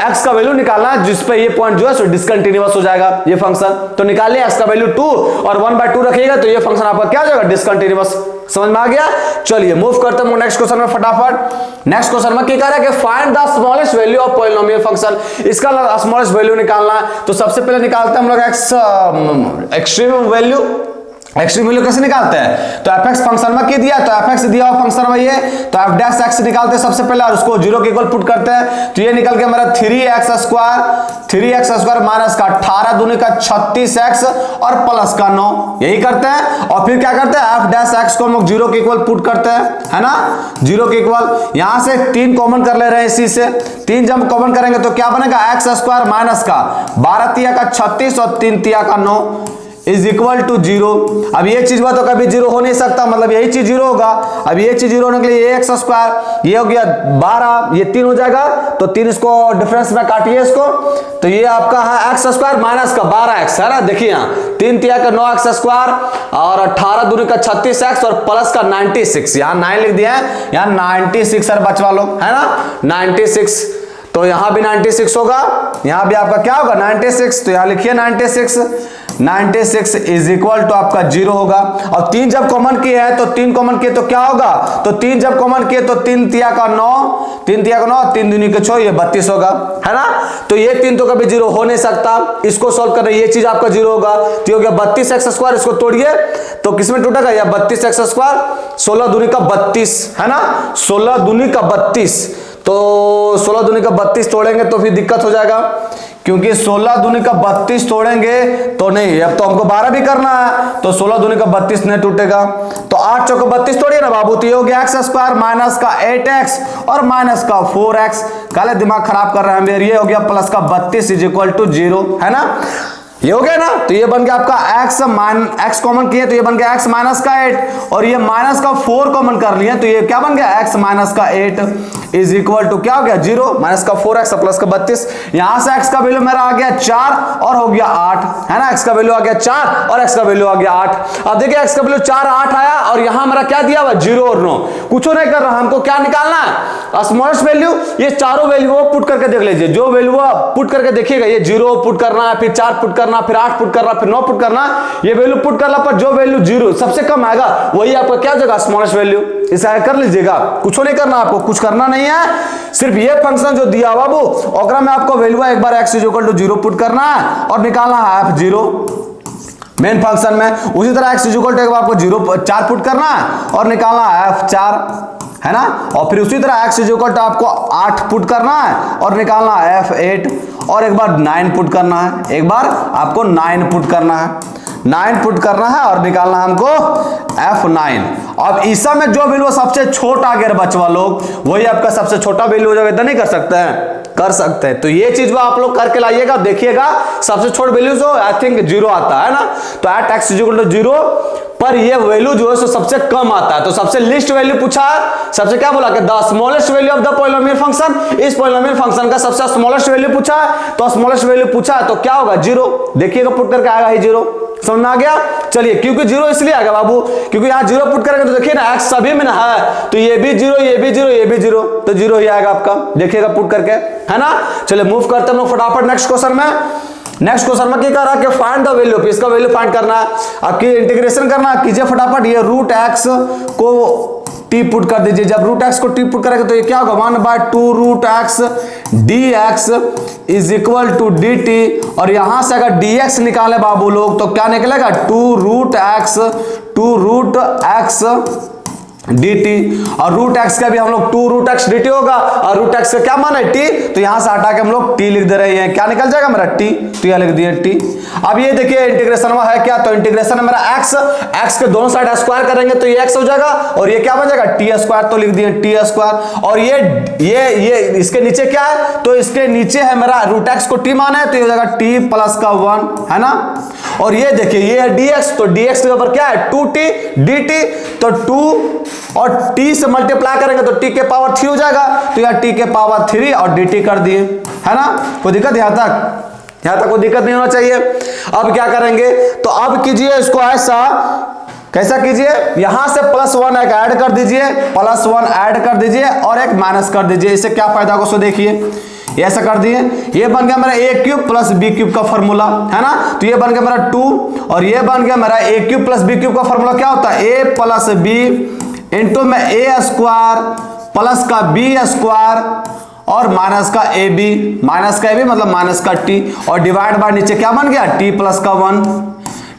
x का वैल्यू निकालना है जिस पे ये पॉइंट जो है सो डिसकंटिन्यूअस हो जाएगा ये फंक्शन। तो निकालिए x का वैल्यू 2 और 1/2 रखिएगा तो ये फंक्शन आपका क्या हो जाएगा, डिसकंटिन्यूअस। समझ में आ गया। चलिए मूव करते हैं नेक्स्ट क्वेश्चन में फटाफट। नेक्स्ट क्वेश्चन में क्या कह रहा है कि find the smallest value of polynomial function, इसका स्मॉलेस्ट वैल्यू निकालना है। तो सबसे पहले निकालते हैं हम लोग x extreme value. Extreme value कैसे निकालते हैं, तो fx फंक्शन में क्या दिया, तो fx दिया हुआ फंक्शन में ये, तो f डैश x निकालते हैं सबसे पहले और उसको 0 के इक्वल पुट करते हैं। तो ये निकल के हमारा 3x² माइनस का 18 दूनी का 36x और प्लस का 9, यही करते हैं। और फिर क्या करते हैं, f डैश x को हम लोग 0 के इक्वल पुट करते हैं, है ना, 0 के इक्वल। यहां से 3 कॉमन कर ले रहे हैं, इसी से 3 जब कॉमन करेंगे तो क्या बनेगा, x² माइनस का 12 तिया का 36 और 3 तिया का 9 इज इक्वल टू 0। अब ये चीज हुआ तो कभी 0 हो नहीं सकता, मतलब यही चीज 0 होगा। अब ये चीज 0 होने के लिए x², ये हो गया 12, ये 3 हो जाएगा, तो 3 इसको डिफरेंस में काटिए इसको, तो ये आपका है x² माइनस का 12x, है ना। देखिए यहाँ 3 तिया का 9x² और 18 दूनी का 36x और प्लस का 96, यहाँ 9 लिख दिया है, यहाँ 96 है बचवा लोग, है ना, 96। तो यहां भी 96 होगा, यहां भी आपका क्या होगा 96, तो यहां लिखिए 96 इज इक्वल टू आपका 0 होगा। और 3 जब कॉमन किए हैं तो 3 कॉमन किए तो क्या होगा, तो 3 जब कॉमन किए तो 3 तिया का 9, 3 दूनी के 6, ये 32 होगा, है ना। तो ये 3 तो कभी 0 हो नहीं सकता, इसको सॉल्व कर रहे ये चीज आपका 0 होगा, तो हो गया 32x²। इसको तोड़िए तो किसमें टूटेगा, या 32x², 16 दूनी का 32, है ना, 16 दूनी का 32, तो 16 दूनी का 32 तोड़ेंगे तो फिर दिक्कत हो जाएगा, क्योंकि 16 दूनी का 32 तोड़ेंगे तो नहीं, अब तो हमको 12 भी करना है, तो 16 दूनी का 32 नहीं टूटेगा, तो 8 चौको 32 तोड़िए ना बाबू, तो ये हो गया x² माइनस का 8x और माइनस का 4x। काले दिमाग खराब कर रहे हैं मेरे, ये हो गया प्लस का 32 इज इक्वल टू 0, है ना, ये हो गया ना। तो ये बन गया आपका x कॉमन किए तो ये बन गया x माइनस का 8 और ये माइनस का 4 कॉमन कर लिए तो ये क्या बन गया x माइनस का 8 इज इक्वल टू क्या हो गया 0 माइनस का 4x प्लस का 32। यहां से x का वैल्यू मेरा आ गया 4 और हो गया 8, है ना, x का वैल्यू आ गया 4 और x का वैल्यू आ गया 8। अब देखिए x का वैल्यू 4 8 आया और यहां मेरा क्या दिया हुआ 0 और 9, कुछ नहीं कर रहा, हमको क्या निकालना है स्मॉलेस्ट वैल्यू। ये चारों वैल्यू पुट करके देख लीजिए, जो वैल्यू पुट करके देखिएगा, ये 0 पुट करना है, फिर 4 पुट करना, फिर 8 पुट करना, फिर 9 पुट करना, ये वैल्यू पुट करना पर जो वैल्यू 0 सबसे कम आएगा वही आपका क्या हो जाएगा स्मॉलेस्ट वैल्यू। इसे कर लीजिएगा, कुछ नहीं करना, आपको कुछ करना नहीं है, सिर्फ ये फंक्शन जो दिया बाबू ओकरा में आपको वैल्यू एक बार x = 0 पुट करना है और निकालना है f0 मेन फंक्शन में। उसी तरह x = एक बार आपको 4 पुट करना है और निकालना है f4, है ना। और फिर उसी तरह x = आपको 8 पुट करना है और निकालना है f8 और एक बार 9 पुट करना है, एक बार आपको 9 पुट करना है, 9 पुट करना है और निकालना है हमको f9। अब ईसा में जो वैल्यू सबसे छोटा आ गया बचवा लोग, वही आपका सबसे छोटा वैल्यू हो जाएगा, इतना नहीं कर सकते हैं, कर सकते हैं। तो ये चीज वो आप लोग करके लाइएगा, देखिएगा सबसे छोटा वैल्यू जो आई थिंक 0 आता है ना, तो एट x = 0 पर ये वैल्यू जो है सो सबसे कम आता है। तो सबसे लिस्ट वैल्यू पूछा है, सबसे क्या बोला कि the smallest value of the polynomial function, इस पॉलिनोमियल फंक्शन का सबसे स्मॉलेस्ट वैल्यू पूछा है, तो स्मॉलेस्ट वैल्यू पूछा है तो क्या होगा 0, देखिएगा पुट करके आएगा ही 0, समझ में आ गया। चलिए क्योंकि 0 इसलिए आ गया बाबू क्योंकि यहाँ 0 पुट करेंगे तो देखिए ना x सभी में ना है, तो ये भी 0 ये भी 0 ये भी 0, तो 0 ही आएगा आपका, देखिएगा पुट करके, है ना। चलिए मूव करते हैं हम लोग फटाफट नेक्स्ट क्वेश्चन में। नेक्स्ट क्वेश्चन में क्या कर रहा है कि फाइंड द वैल्यू, इसका वैल्यू फाइंड करना है, आपकी इंटीग्रेशन करना कीजिए फटाफट। ये √x को t पुट कर दीजिए, जब √x को t पुट करेंगे तो ये क्या होगा 1/2 √x dx is equal to dt, और यहां से अगर dx निकाले बाबू लोग तो क्या निकलेगा 2√x dt, और √x का भी हम लोग 2√x dt होगा, और √x का क्या मान है t, तो यहां से हटा के हम लोग t लिख दे रहे हैं, क्या निकल जाएगा मेरा t, तो यह लिख दिए t। अब ये देखिए इंटीग्रेशन में है क्या, तो इंटीग्रेशन में मेरा x के दोनों साइड स्क्वायर करेंगे तो ये x हो जाएगा और ये क्या बन जाएगा t², तो लिख दिए t²। और ये इसके नीचे क्या है, तो इसके नीचे है मेरा √x को t माना है तो ये हो जाएगा t प्लस का 1, है ना। और ये देखिए ये है dx, तो dx के ऊपर क्या है 2t dt, तो 2 और t से मल्टीप्लाई करेंगे तो t के पावर 3 हो जाएगा, तो यह t के पावर 3 और dt कर दिए, है ना। कोई दिक्कत यहां तक कोई दिक्कत नहीं होना चाहिए। अब क्या करेंगे, तो अब कीजिए इसको ऐसा कैसा कीजिए, यहां से +1 एक ऐड कर दीजिए, +1 ऐड कर दीजिए और एक माइनस कर दीजिए। इससे क्या फायदा होगा, सो देखिए ऐसा कर दिए, ये बन गया मेरा a³ + b³ का फॉर्मूला, है ना। तो ये बन गया मेरा 2 और ये बन गया मेरा a³ + b³ का फॉर्मूला क्या होता है, a + b इंटू में a² प्लस का b² और माइनस का ab, माइनस का ab मतलब माइनस का t और डिवाइड बाय नीचे क्या बन गया t + का 1,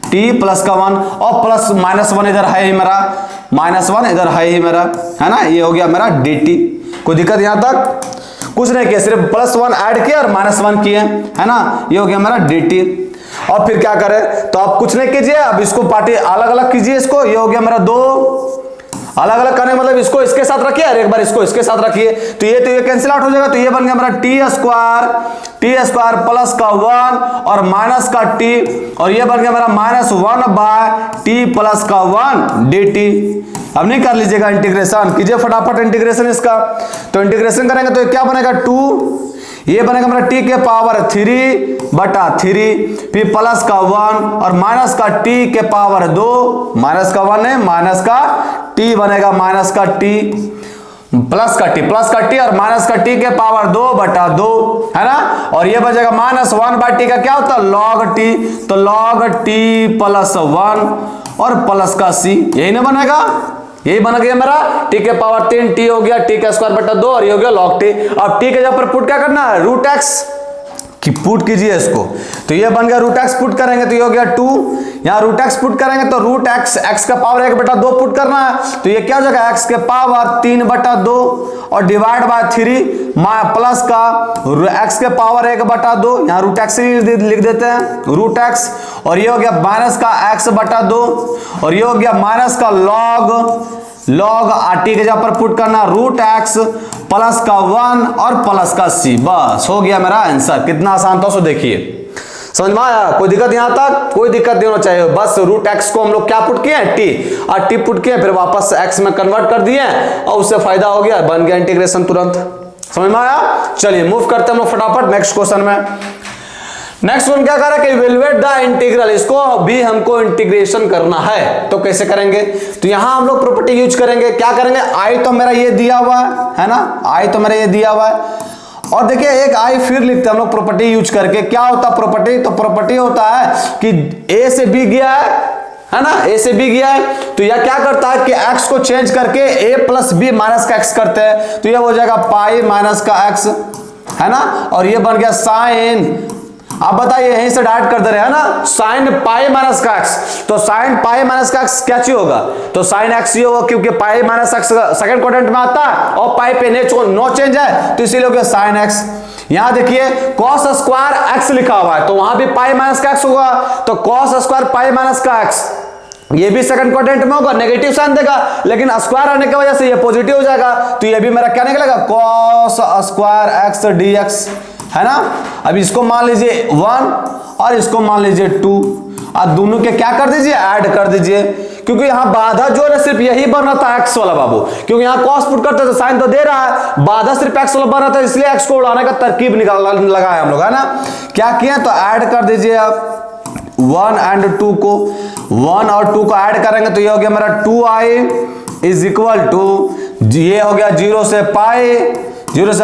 t + का 1 और प्लस -1 इधर है ही मेरा, -1 इधर है ही मेरा, है ना। ये हो गया मेरा dt। कोई दिक्कत यहां तक, कुछ नहीं किया, सिर्फ +1 ऐड किया और -1 किए, है ना। ये हो गया मेरा dt। और फिर क्या करें, तो आप कुछ नहीं कीजिए, अब इसको पार्टी अलग अलग कीजिए इसको। ये हो गया मेरा 2, अलग अलग करने मतलब इसको इसके साथ रखिए और एक बार इसको इसके साथ रखिए, तो ये कैंसिल आउट हो जाएगा। तो ये बन गया मेरा t² प्लस का 1 और माइनस का t और ये बन गया मेरा -1/t + का 1 dt। अब नहीं कर लीजिएगा इंटीग्रेशन, कीजिए फटाफट इंटीग्रेशन इसका। तो इंटीग्रेशन करेंगे तो क्या बनेगा 2, ये बनेगा मेरा t के पावर 3/3 फिर प्लस का 1 और माइनस का t के पावर 2, माइनस का 1 है, माइनस का t बनेगा, माइनस का t प्लस का t और माइनस का t के पावर 2/2, है ना। और ये बचेगा -1/t का क्या होता है log t, तो log t + 1 और प्लस का c, यही ना बनेगा, यही बन गया मेरा t के पावर 3 t हो गया t² 2 और ये हो गया log t। अब t के जगह पर पुट क्या करना है, √x कि पुट कीजिए इसको, तो ये बन गया √x पुट करेंगे तो ये हो गया 2, यहाँ √x पुट करेंगे तो √x x का पावर 1/2 पुट करना है, तो ये क्या हो जाएगा x के पावर 3/2 और डिवाइड बाय 3 प्लस का x के पावर 1/2, यहाँ √x लिख देते हैं √x और ये हो गया माइनस का x/2 और ये हो गया माइनस का log rt के जगह पर पुट करना √x प्लस का 1 और प्लस का c, बस हो गया मेरा आंसर। कितना आसान था, सो देखिए समझ में आया, कोई दिक्कत यहां तक, कोई दिक्कत नहीं होना चाहिए। बस √x को हम लोग क्या पुट किए हैं t और t पुट किए फिर वापस x में कन्वर्ट कर दिए और उससे फायदा हो गया, बन गया इंटीग्रेशन तुरंत। समझ में आया, चलिए मूव करते हैं हम लोग फटाफट नेक्स्ट क्वेश्चन में। नेक्स्ट वन क्या कर रहा है कि इवैल्यूएट द इंटीग्रल, इसको भी हमको इंटीग्रेशन करना है, तो कैसे करेंगे, तो यहां हम लोग प्रॉपर्टी यूज करेंगे। क्या करेंगे, आई तो मेरा ये दिया हुआ है ना, आई तो मेरा ये दिया हुआ है और देखिए एक आई फिर लिखते हैं हम लोग प्रॉपर्टी यूज करके। क्या होता है प्रॉपर्टी, तो प्रॉपर्टी होता है कि a से b गया है ना, a से b गया है तो यह क्या करता है कि x को चेंज करके a + b - का x करते हैं, तो यह हो जाएगा π - का x, है ना। और ये बन गया साइन, आप बताइए यहीं से डायरेक्ट कर दे रहे हैं ना, sin π - का x, तो sin π - का x क्या चीज होगा, तो sin x ही होगा क्योंकि π - x सेकंड क्वाड्रेंट में आता है और पाई पे नो चेंज है तो इसीलिए हो गया sin x। यहां देखिए cos² x लिखा हुआ है तो वहां भी π - का x होगा, तो cos² π - का x ये भी सेकंड क्वाड्रेंट में होगा, नेगेटिव साइन देगा, लेकिन स्क्वायर आने की वजह से ये पॉजिटिव हो जाएगा, तो ये भी मेरा क्या निकलेगा cos² x dx, है ना। अब इसको मान लीजिए 1 और इसको मान लीजिए 2, अब दोनों के क्या कर दीजिए ऐड कर दीजिए, क्योंकि यहां बाधा जो है सिर्फ यही बन रहा था x वाला बाबू, क्योंकि यहां cos पुट करते तो साइन तो दे रहा है, बाधा सिर्फ x वाला बन रहा था इसलिए x को उड़ाने का तरकीब लगाया हम लोग, है ना। क्या किया तो ऐड कर दीजिए आप 1 और 2 को, 1 और 2 को ऐड करेंगे तो ये हो गया मेरा 2i = ये हो गया 0 से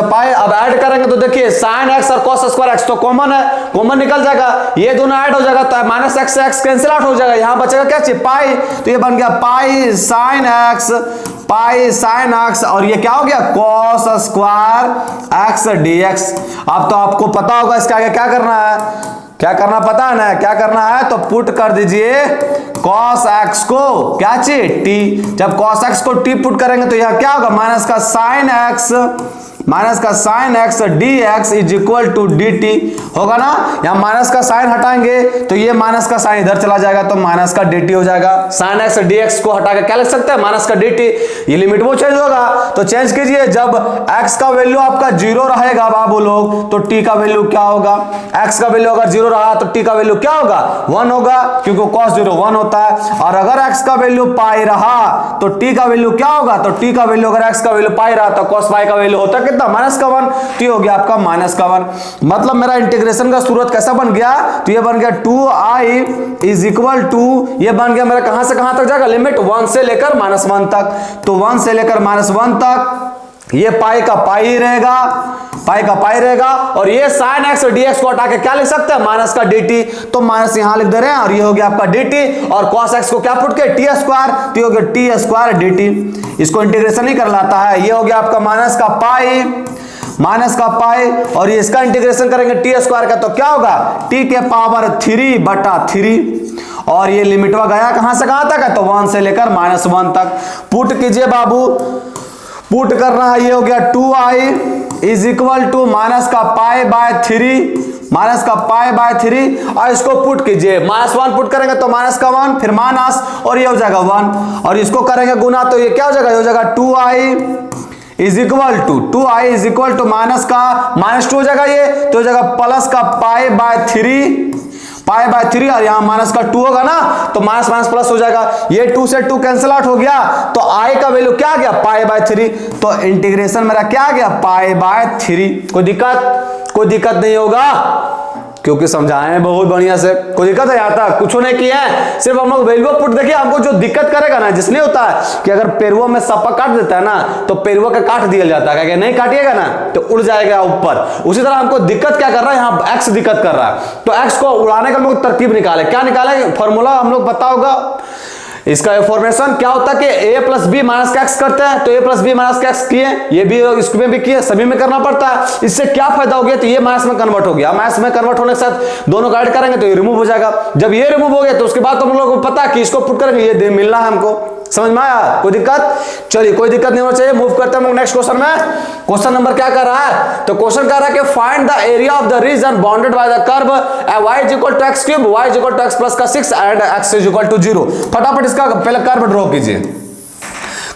पाई। अब ऐड करेंगे तो देखिए sin x और cos² x तो कॉमन है, कॉमन निकल जाएगा, ये दोनों ऐड हो जाएगा तो -x से x कैंसिल आउट हो जाएगा, यहां बचेगा क्या चीज पाई, तो ये बन गया पाई sin x और ये क्या हो गया cos² x dx। अब तो आपको पता होगा इसके आगे क्या करना है, क्या करना पता है ना, क्या करना है, तो पुट कर दीजिए cos x को क्या चाहिए t, जब cos x को t पुट करेंगे तो यह क्या होगा माइनस का sin x dx = dt होगा ना। यहां माइनस का साइन हटाएंगे तो ये माइनस का साइन इधर चला जाएगा तो माइनस का dt हो जाएगा, sin x dx को हटा के क्या लिख सकते हैं माइनस का dt, ये लिमिट वो चेंज होगा तो चेंज कीजिए, जब x का वैल्यू आपका 0 रहेगा बाबू लोग तो t का वैल्यू क्या होगा, x का वैल्यू अगर 0 रहा तो t का वैल्यू क्या होगा 1 होगा, क्योंकि cos 0 1 होता है, और अगर x का वैल्यू पाई रहा तो t का वैल्यू क्या होगा, तो t का वैल्यू अगर x का वैल्यू पाई रहा तो cos पाई का वैल्यू होता कितना कितना माइनस का 1, तो ये हो गया आपका माइनस का 1। मतलब मेरा इंटीग्रेशन का सूरत कैसा बन गया, तो ये बन गया 2i इज इक्वल टू, ये बन गया मेरा कहां से कहां तक जाएगा, लिमिट 1 से लेकर -1 तक। तो 1 से लेकर -1 तक ये पाई का पाई ही रहेगा, पाई का पाई रहेगा। और ये sin x और dx को हटा के क्या लिख सकते हैं, माइनस का dt, तो माइनस यहां लिख दे रहे हैं। और ये हो गया आपका dt, और cos x को क्या पुट के t स्क्वायर, तो ये हो गया t स्क्वायर dt। इसको इंटीग्रेशन नहीं कर लाता है, ये हो गया आपका माइनस का पाई, माइनस का पाई, और ये इसका इंटीग्रेशन करेंगे t स्क्वायर का, तो क्या होगा t के पावर 3/3। और ये लिमिटवा गया कहां से कहां तक है, तो 1 से लेकर -1 तक। पुट कीजिए बाबू, पुट करना है, ये हो गया 2i is equal to minus का π/3, माइनस का π/3, और इसको पुट कीजिए, -1 पुट करेंगे तो माइनस का 1, फिर माइनस, और ये हो जाएगा 1, और इसको करेंगे गुना, तो ये क्या हो जाएगा, ये हो जाएगा 2i is equal to minus का -2 हो जाएगा, ये तो हो जाएगा प्लस का π/3, और यहां माइनस का 2 होगा ना, तो माइनस माइनस प्लस हो जाएगा, ये 2 से 2 कैंसिल आउट हो गया, तो i का वैल्यू क्या आ गया, π/3। तो इंटीग्रेशन मेरा क्या आ गया, π/3। कोई दिक्कत नहीं होगा, क्योंकि समझाए हैं बहुत बढ़िया से। कोई दिक्कत है यहाँ तक, कुछ नहीं किया है, सिर्फ हम लोग वैल्यू पुट। देखिए हमको जो दिक्कत करेगा ना, जिसने होता है कि अगर पेरुआ में सप्पा काट देता है ना, तो पेरुआ का काट दिया जाता है, नहीं काटिएगा ना तो उड़ जाएगा ऊपर। उसी तरह हमको दिक्कत क्या कर रहा है, यहाँ एक्स दिक्कत कर रहा है, तो एक्स को उड़ाने का हम लोग तरकीब निकाले। क्या निकाले, फॉर्मूला हम लोग पता होगा इसका। फॉर्मेशन क्या होता है कि a प्लस बी माइनस का एक्स करते हैं, तो a प्लस बी माइनस का एक्स किए, ये भी इसमें भी किए, सभी में करना पड़ता है। इससे क्या फायदा हो गया, तो ये माइनस में कन्वर्ट हो गया, माइनस में कन्वर्ट होने के साथ दोनों का ऐड करेंगे तो ये रिमूव हो जाएगा। जब ये रिमूव हो गया तो उसके बाद तो हम लोग को पता है कि इसको पुट करेंगे, ये मिलना है हमको। समझ में आया, कोई दिक्कत, चलिए कोई दिक्कत नहीं होना चाहिए। मूव करते हैं हम नेक्स्ट क्वेश्चन में। क्वेश्चन नंबर क्या कर रहा है, तो क्वेश्चन कह रहा है कि find the area of the region bounded by the curve y is equal to x cube, y is equal to x plus का 6 and x is equal to 0। फटाफट इसका पहले कर्व ड्रॉ कीजिए।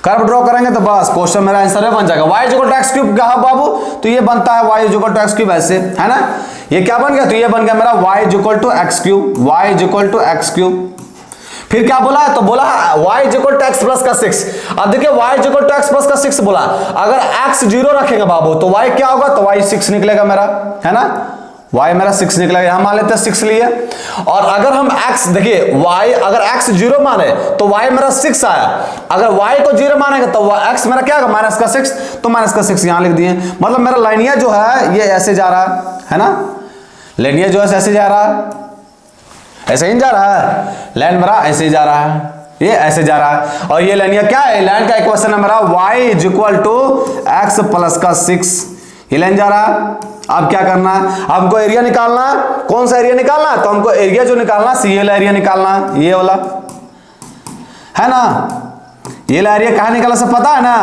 कर्व ड्रॉ करेंगे तो बस question मेरा answer बन जाएगा। y is equal to x cube क्या है बाबू, तो ये बनता है y is equal to x cube, ऐसे है ना। ये क्या बन गया, तो ये बन गया मेरा y is equal to x cube, y is equal to x cube. फिर क्या बोला, तो बोला y is equal to x plus का 6। अब देखिए y is equal to x plus का 6 बोला, अगर x 0 रखेंगे बाबू तो y क्या होगा, तो y 6 निकलेगा मेरा, है ना, y मेरा 6 निकलेगा। यहां मान लेते हैं 6 लिए। और अगर हम x देखिए y अगर x 0 माने तो y मेरा 6 आया, अगर y को 0 मानेगा तो x मेरा क्या होगा, माइनस का 6, तो माइनस का 6 यहां लिख दिए। मतलब मेरा लाइनिया जो है ये ऐसे जा रहा है ना, लाइनिया जो है ऐसे जा रहा है, ऐसे ही जा रहा है, लाइन मेरा ऐसे ही जा रहा है, ये ऐसे जा रहा है। और ये लाइन क्या है, लाइन का इक्वेशन है मेरा y is equal to x plus का 6, ये लाइन जा रहा है। अब क्या करना है, हमको एरिया निकालना है। कौन सा एरिया निकालना है, तो हमको एरिया जो निकालना CL एरिया निकालना है, ये वाला है ना। ये एरिया कहाँ निकाला सब पता है ना,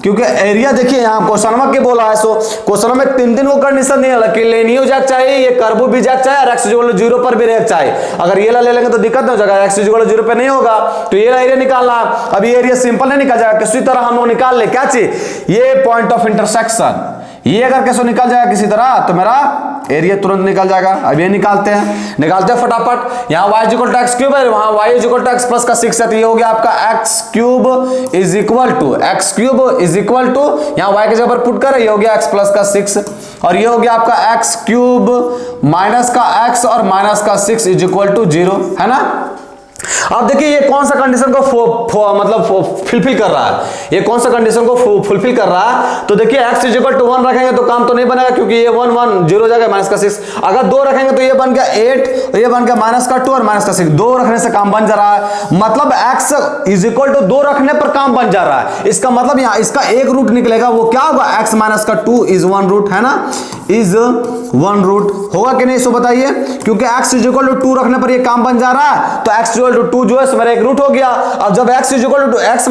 क्योंकि एरिया देखिए यहाँ क्वेश्चन में क्या बोला है, सो क्वेश्चन में 3 को कंडीशन नहीं है कि लेनियो जाग चाहिए, ये कर्व भी जाग चाहिए, और x इक्वल टू 0 पर भी रह चाहिए। अगर ये ले लेंगे तो दिक्कत नहीं हो जाएगा, x इक्वल टू 0 पे नहीं होगा, तो ये एरिया निकालना। अब ये एरिया सिंपल नहीं निकल जाएगा, किसी तरह हम लोग निकाल ले क्या चीज, ये पॉइंट ऑफ इंटरसेक्शन, ये अगर कैसे निकल जाएगा किसी तरह तो मेरा एरिया तुरंत निकल जाएगा। अब ये निकालते हैं फटाफट। यहाँ y is equal to x cube है, वहां y is equal to x plus का 6 है, तो ये हो गया आपका x cube is equal to यहाँ y के जगह पर पुट कर, ये हो गया x प्लस का 6, और ये हो गया आपका x क्यूब माइनस का x और माइनस का 6 इज इक्वल टू 0, है ना। अब देखिए ये कौन सा कंडीशन को मतलब फुलफिल कर रहा है, ये कौन सा कंडीशन को फुलफिल कर रहा है, तो देखिए x इज इक्वल टू 1 रखेंगे तो काम तो नहीं बनेगा, क्योंकि ये 1 1 0 जाएगा, माइनस का 6। अगर 2 रखेंगे तो ये बन गया 8 और ये बन गया माइनस का 2 और माइनस का 6। 2 रखने से काम बन जा रहा है, मतलब x इज इक्वल टू 2 रखने पर काम बन जा रहा है। इसका मतलब यहाँ इसका एक रूट निकलेगा, वो क्या होगा, x माइनस का 2 इज 1 रूट, है ना, इज 1 रूट होगा कि नहीं, इसको बताइए। क्योंकि x इज इक्वल टू 2 रखने पर ये काम बन जा रहा है, तो x इक्वल टू 2 जो है मेरा एक रूट हो गया। अब जब x is equal to x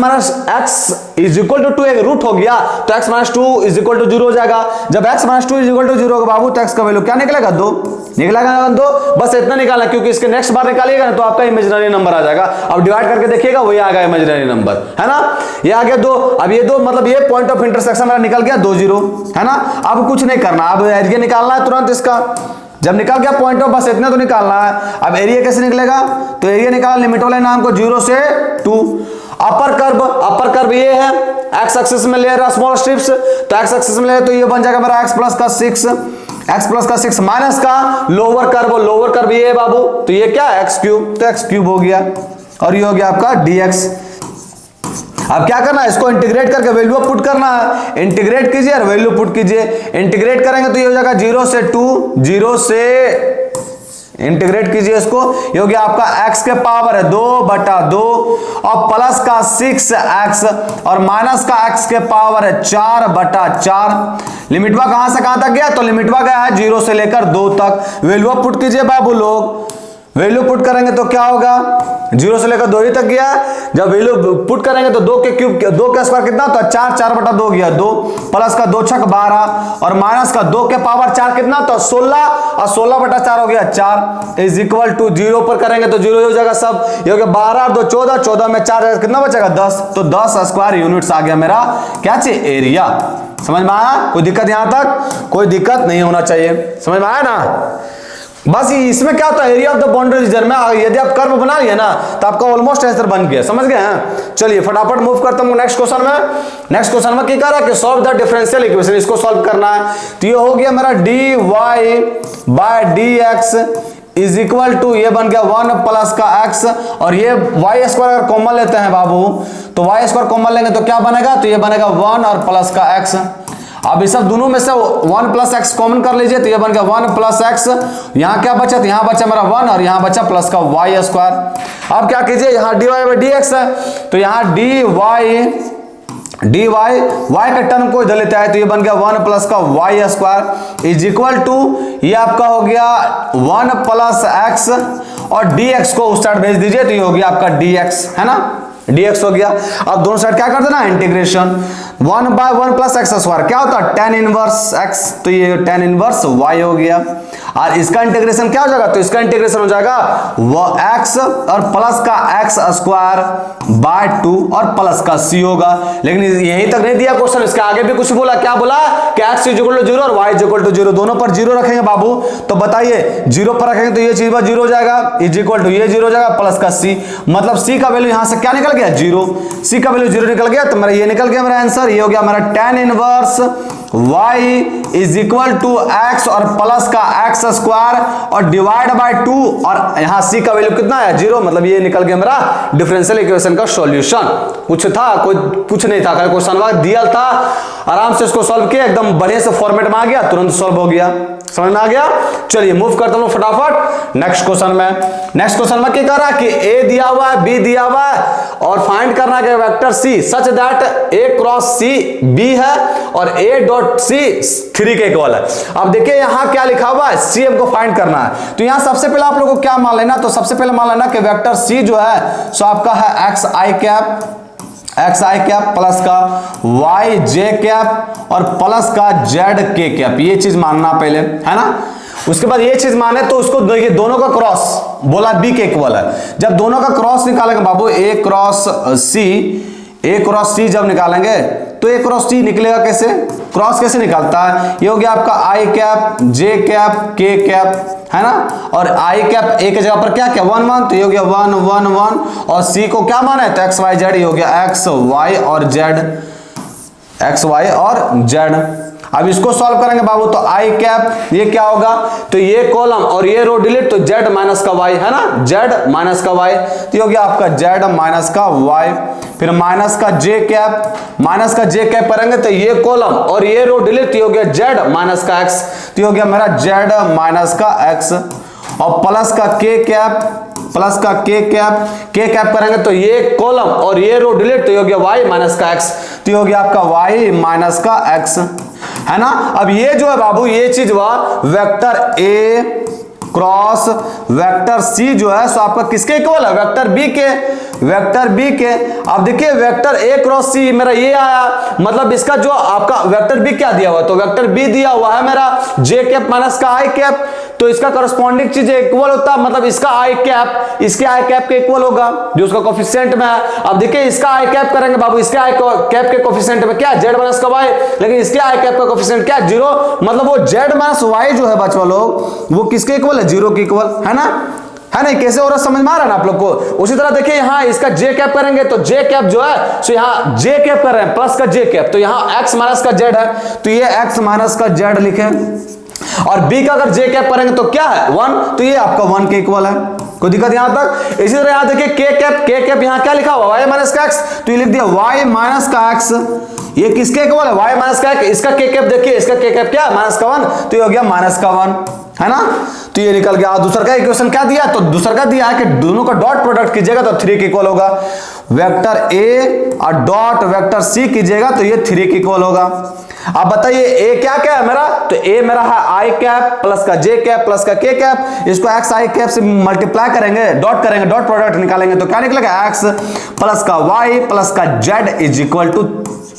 is equal to 2 एक रूट हो गया, तो x minus 2 is equal to 0 हो जाएगा। जब x minus 2 is equal to 0 होगा बाबू, तो x का वैल्यू क्या निकलेगा, 2 निकलेगा, 2। बस इतना निकालना, क्योंकि इसके नेक्स्ट बार निकालिएगा ना तो आपका इमेजिनरी नंबर आ जाएगा। अब डिवाइड करके देखिएगा, वही आ गया इमेजिनरी नंबर, है ना, ये आ गया 2। अब ये 2 मतलब ये पॉइंट ऑफ इंटरसेक्शन मेरा निकल गया 2 0, है ना। अब कुछ नहीं करना, अब एरिया निकालना है तुरंत इसका। जब निकल गया पॉइंट ऑफ, बस इतना तो निकालना है। अब एरिया कैसे निकलेगा, तो एरिया निकाल, लिमिट वाले नाम को 0 से 2। अपर कर्व ये है, एक्स एक्सिस में ले रहा स्मॉल स्ट्रिप्स, तो एक्स एक्सिस में ले तो ये बन जाएगा मेरा एक्स प्लस का 6 माइनस का लोअर कर्व ये है बाबू, तो ये क्या एक्स क्यूब, तो एक्स क्यूब हो गया और ये हो गया आपका dx। अब क्या करना है, इसको इंटीग्रेट करके वैल्यू पुट करना है, इंटीग्रेट कीजिए और वैल्यू पुट कीजिए। इंटीग्रेट करेंगे तो ये हो जाएगा 0 से 2, 0 से इंटीग्रेट कीजिए इसको, ये हो गया आपका x के पावर है 2/2 और प्लस का 6x और माइनस का x के पावर है 4/4। लिमिटवा कहां से कहां तक गया, तो लिमिटवा गया है 0 से लेकर 2 तक। वैल्यू पुट कीजिए बाबू लोग, वैल्यू पुट करेंगे तो क्या होगा, 0 से लेकर 2 ही तक गया। जब वैल्यू पुट करेंगे तो 2 के क्यूब, 2 का स्क्वायर कितना, तो 4/2 गया 2 प्लस का 2 छक 12 और माइनस का 2 के पावर 4 कितना, तो 16 और 16/4 हो गया 4 इज इक्वल टू 0 पर करेंगे तो 0 हो जाएगा सब, ये हो गया 12 और 2 14, 14 में 4 कितना बचेगा 10, तो 10 स्क्वायर यूनिट्स आ गया मेरा क्या चाहिए, एरिया। समझ में आया, कोई दिक्कत यहां तक, कोई दिक्कत नहीं होना चाहिए, समझ में आया ना। बस इसमें क्या होता है, area of the boundary region में यदि आप कर्व बना लिए ना तो आपका ऑलमोस्ट आंसर बन गया, समझ गए हैं। चलिए फटाफट मूव करता हूं नेक्स्ट क्वेश्चन में। नेक्स्ट क्वेश्चन में क्या कर रहा है कि सॉल्व द डिफरेंशियल इक्वेशन, इसको सॉल्व करना है। तो ये हो गया मेरा dy/dx इज इक्वल टू, ये बन गया 1 प्लस का x और ये y स्क्वायर अगर कॉमन लेते हैं बाबू तो y स्क्वायर कॉमन लेंगे तो क्या बनेगा, तो ये बनेगा 1 और प्लस का x। अब इस सब दोनों में से 1 प्लस एक्स कॉमन कर लीजिए तो ये बन गया 1 प्लस एक्स, यहां क्या बचा, तो यहां बचा मेरा 1 और यहां बचा प्लस का y स्क्वायर। अब क्या कीजिए, यहां dy/dx है तो यहां dy y का टर्म को इधर लेते हैं तो ये बन गया 1 प्लस का y square is equal to, ये आपका हो गया 1 प्लस एक्स और dx को उस साइड भेज दीजिए तो ये हो गया आपका dx, है ना, dx हो गया। अब दोनों साइड क्या कर देना, इंटीग्रेशन 1/1 प्लस एक्स स्क्वायर क्या होता है tan इनवर्स x, तो ये tan इनवर्स y हो गया और इसका इंटीग्रेशन क्या हो जाएगा, तो इसका इंटीग्रेशन हो जाएगा वो x और प्लस का x स्क्वायर बाय 2 और प्लस का c होगा। लेकिन यहीं तक नहीं दिया क्वेश्चन, इसके आगे भी कुछ बोला, क्या बोला कि x = 0 और y = 0, दोनों पर 0 रखेंगे बाबू, तो बताइए 0 पर रखेंगे तो ये चीज पर 0 हो जाएगा इज इक्वल टू ये 0 हो जाएगा प्लस का c, मतलब c का वैल्यू यहां से क्या निकल गया 0, c का वैल्यू 0 निकल गया तो मेरा ये निकल गया मेरा आंसर, ये हो गया मेरा tan inverse y is equal to x और प्लस का x स्क्वायर और डिवाइड बाय 2 और यहां c का वैल्यू कितना है 0, मतलब ये निकल गया मेरा डिफरेंशियल इक्वेशन का सॉल्यूशन। कुछ था, कोई कुछ नहीं था, क्वेश्चन दिया था, आराम से इसको सॉल्व किया, एकदम बढ़िया से फॉर्मेट में आ गया, तुरंत सॉल्व हो गया, समझ में आ गया। चलिए मूव करता हूं फटाफट नेक्स्ट क्वेश्चन में। नेक्स्ट क्वेश्चन में क्या कर रहा है कि a दिया हुआ है, b दिया हुआ है और फाइंड करना है vector c such that a cross c b है और a डॉट c 3 के इक्वल है। अब देखिए यहां क्या लिखा हुआ है, c हमको फाइंड करना है, तो यहां सबसे पहले आप लोगों को क्या मान लेना, तो सबसे पहले मान लेना कि वेक्टर c जो है सो आपका है xi कैप प्लस का yj कैप और प्लस का zk कैप, ये चीज मानना पहले, है ना। उसके बाद ये चीज माने तो उसको देखिए दोनों का क्रॉस बोला b के इक्वल है, जब दोनों का क्रॉस निकालेंगे बाबू a क्रॉस c जब निकालेंगे तो a क्रॉस c निकलेगा कैसे, क्रॉस कैसे निकालता है, ये हो गया आपका i cap j cap k cap, है ना, और i कैप a के जगह पर क्या क्या 1 1 तो ये हो गया 1 1 1 और c को क्या माना है तो x y z, ये हो गया x y और z। अब इसको सॉल्व करेंगे बाबू तो i कैप ये क्या होगा, तो ये कॉलम और ये रो डिलीट तो z माइनस का y, है ना, z माइनस का y, तो ये हो गया आपका z माइनस का y। फिर माइनस का j कैप करेंगे तो ये कॉलम और ये रो डिलीट, ये हो गया z माइनस का x, तो ये हो गया मेरा z माइनस का x और प्लस का k कैप करेंगे तो ये कॉलम और ये रो डिलीट, तो ये हो गया y माइनस का x, तो ये हो गया आपका y माइनस का x, है ना। अब ये जो है बाबू ये चीज हुआ vector a cross vector c जो है सो आपका किसके इक्वल है, वेक्टर b के। अब देखिए वेक्टर a क्रॉस c मेरा ये आया, मतलब इसका जो आपका वेक्टर b क्या दिया हुआ है, तो वेक्टर b दिया हुआ है मेरा j कैप माइनस का i कैप, तो इसका करस्पॉन्डिंग चीज इक्वल होता है, मतलब इसका i कैप इसके i कैप के इक्वल होगा जो उसका कोफिशिएंट में है। अब देखिए इसका i कैप करेंगे बाबू, इसके i कैप के कोफिशिएंट में क्या z माइनस का y, लेकिन इसके i कैप का कोफिशिएंट क्या 0, मतलब वो z माइनस y जो है बच्चों लोग वो किसके इक्वल है 0 के इक्वल, है ना। है नहीं, कैसे हो रहा समझ में आ रहा है ना आप लोग को। उसी तरह देखिए यहाँ इसका जे कैप करेंगे तो जे कैप जो है सो यहाँ जे कैप कर रहे हैं प्लस का जे कैप, तो यहाँ एक्स माइनस का जेड है तो ये एक्स माइनस का जेड लिखे, और बी का अगर जे कैप करेंगे तो क्या है 1, तो ये आपका 1 के इक्वल है। कोई दिक्कत यहां तक। इसी तरह यहां देखिए के कैप यहाँ क्या लिखा हुआ y माइनस का एक्स, तो ये लिख दिया y माइनस का एक्स, ये किसके इक्वल है y माइनस का एक्स, इसका के कैप देखिए, इसका के कैप क्या है माइनस का 1, तो ये हो गया माइनस का 1 है ना, तो ये निकल गया। दूसरा का इक्वेशन क्या दिया, तो दूसरा का दिया है कि दोनों का डॉट प्रोडक्ट कीजिएगा तो 3 के इक्वल होगा, वेक्टर ए और डॉट वेक्टर सी कीजिएगा तो ये 3 के इक्वल होगा। अब बताइए ए क्या क्या है मेरा, तो ए मेरा है आई कैप प्लस का जे कैप प्लस का के कैप, इसको एक्स आई कैप से मल्टीप्लाई करेंगे, डॉट प्रोडक्ट निकालेंगे तो क्या निकलेगा एक्स प्लस का वाई प्लस का जेड इज इक्वल टू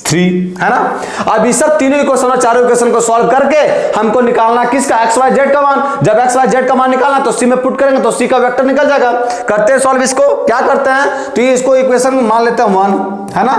3 है ना। अब इस सब तीनों इक्वेशन और चारों इक्वेशन को सॉल्व करके हमको निकालना किसका एक्स वाई जेड का मान, जब एक्स वाई जेड का मान निकालना तो सी में पुट करेंगे तो सी का वेक्टर निकल जाएगा। करते हैं सॉल्व, इसको क्या करते हैं, तो ये इसको इक्वेशन मान लेते हैं 1 है ना,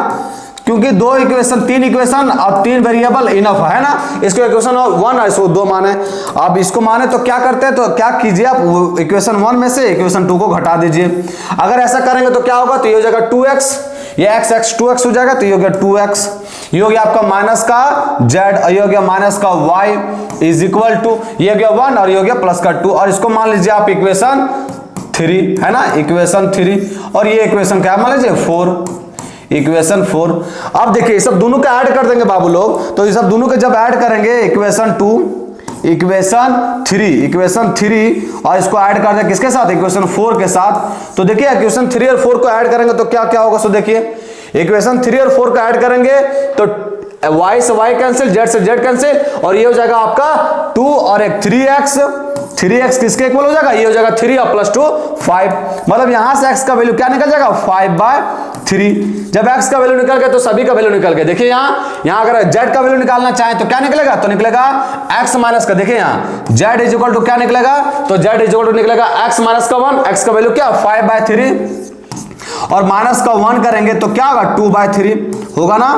क्योंकि दो इक्वेशन 3 इक्वेशन और 3 वेरिएबल इनफ है ना, इसको इक्वेशन 1 और इसको 2 माने। अब इसको माने तो क्या करते हैं, तो क्या कीजिए आप इक्वेशन 1 में से इक्वेशन 2 को घटा दीजिए। अगर ऐसा करेंगे तो क्या होगा, तो ये हो जाएगा 2x, ये x 2x हो जाएगा तो ये हो गया 2x, ये हो गया आपका माइनस का z, ये हो गया माइनस का y इज इक्वल टू, ये हो गया 1 और ये हो गया प्लस का 2, और इसको मान लीजिए आप इक्वेशन 3 है ना, इक्वेशन 3, और ये इक्वेशन क्या मान लीजिए 4, इक्वेशन 4। अब देखिए सब दोनों का ऐड कर देंगे बाबू लोग, तो ये सब दोनों के जब ऐड करेंगे इक्वेशन 2 इक्वेशन 3 और इसको ऐड कर दें किसके साथ, इक्वेशन 4 के साथ, तो देखिए इक्वेशन 3 और 4 को ऐड करेंगे तो क्या क्या होगा, सो देखिए इक्वेशन 3 और 4 को ऐड करेंगे तो y से y कैंसिल, z से z कैंसिल, और ये हो जाएगा आपका 2 और एक 3x किसके इक्वल हो जाएगा, ये हो जाएगा 3 और प्लस 2 5, मतलब यहां से x का वैल्यू क्या निकल जाएगा 5/3। जब x का वैल्यू निकल गया तो सभी का वैल्यू निकल गया। देखिए यहां अगर z का वैल्यू निकालना चाहें तो क्या निकलेगा, तो निकलेगा x माइनस का, देखिए यहां z इज इक्वल टू क्या निकलेगा, तो z इज इक्वल टू निकलेगा x माइनस का 1, x का वैल्यू क्या 5/3 और माइनस का 1 करेंगे तो क्या होगा 2/3 होगा ना,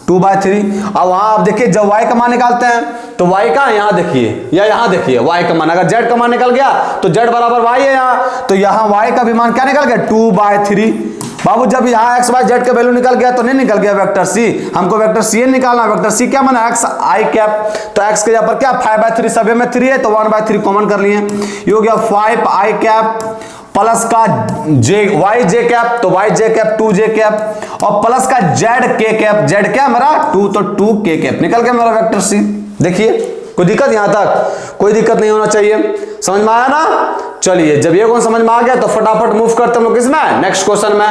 2/3। अब वहां आप देखिए जब y का मान निकालते हैं तो y का यहाँ देखिए या यहाँ देखिए y का मान, अगर z का मान निकल गया तो z बराबर y है यहाँ, तो यहाँ y का भी मान क्या निकल गया 2/3। बाबू जब यहाँ x y z का वैल्यू निकल गया तो नहीं निकल गया वेक्टर c, हमको वेक्टर c निकालना, वेक्टर c क्या माना x i कैप, तो x के यहाँ पर क्या 5/3 सभी में 3 है तो 1/3 कॉमन कर लिए, ये हो गया 5i कैप प्लस का वाई जे कैप, तो वाई जे कैप 2j कैप और प्लस का जेड के कैप, जेड क्या मेरा 2 तो 2k कैप निकल गया मेरा वेक्टर सी। देखिए कोई दिक्कत यहां तक, कोई दिक्कत नहीं होना चाहिए, समझ में आया ना। चलिए जब ये कौन समझ में आ गया तो फटाफट मूव करते हम लोग किसमें, नेक्स्ट क्वेश्चन में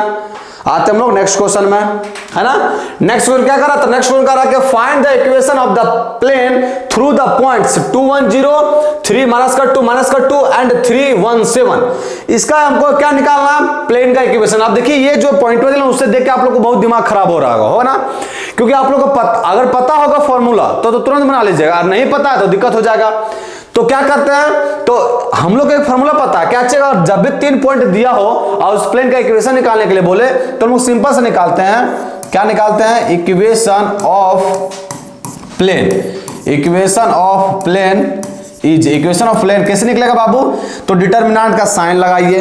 आते हम लोग, नेक्स्ट क्वेश्चन में है ना। नेक्स्ट क्वेश्चन क्या करा, तो नेक्स्ट क्वेश्चन करा कि find the equation of the plane through the points 2 1 0 3 minus का 2 एंड 3 1 7। इसका हमको क्या निकालना, प्लेन का इक्वेशन। आप देखिए ये जो पॉइंट में उससे देख के आप लोग को बहुत दिमाग खराब हो रहा होगा ना, क्योंकि आप लोग को अगर पता होगा फॉर्मूला तो तुरंत बना लीजिएगा, और नहीं पता है तो दिक्कत हो जाएगा। तो क्या करते हैं, तो हम लोग को एक फॉर्मूला पता है क्या चाहिए, और जब भी 3 पॉइंट दिया हो और उस प्लेन का इक्वेशन निकालने के लिए बोले तो हम लोग सिंपल से निकालते हैं, क्या निकालते हैं, equation of plane. Equation of plane is, equation of plane कैसे निकलेगा बाबू, तो डिटर्मिनेंट का साइन लगाइए,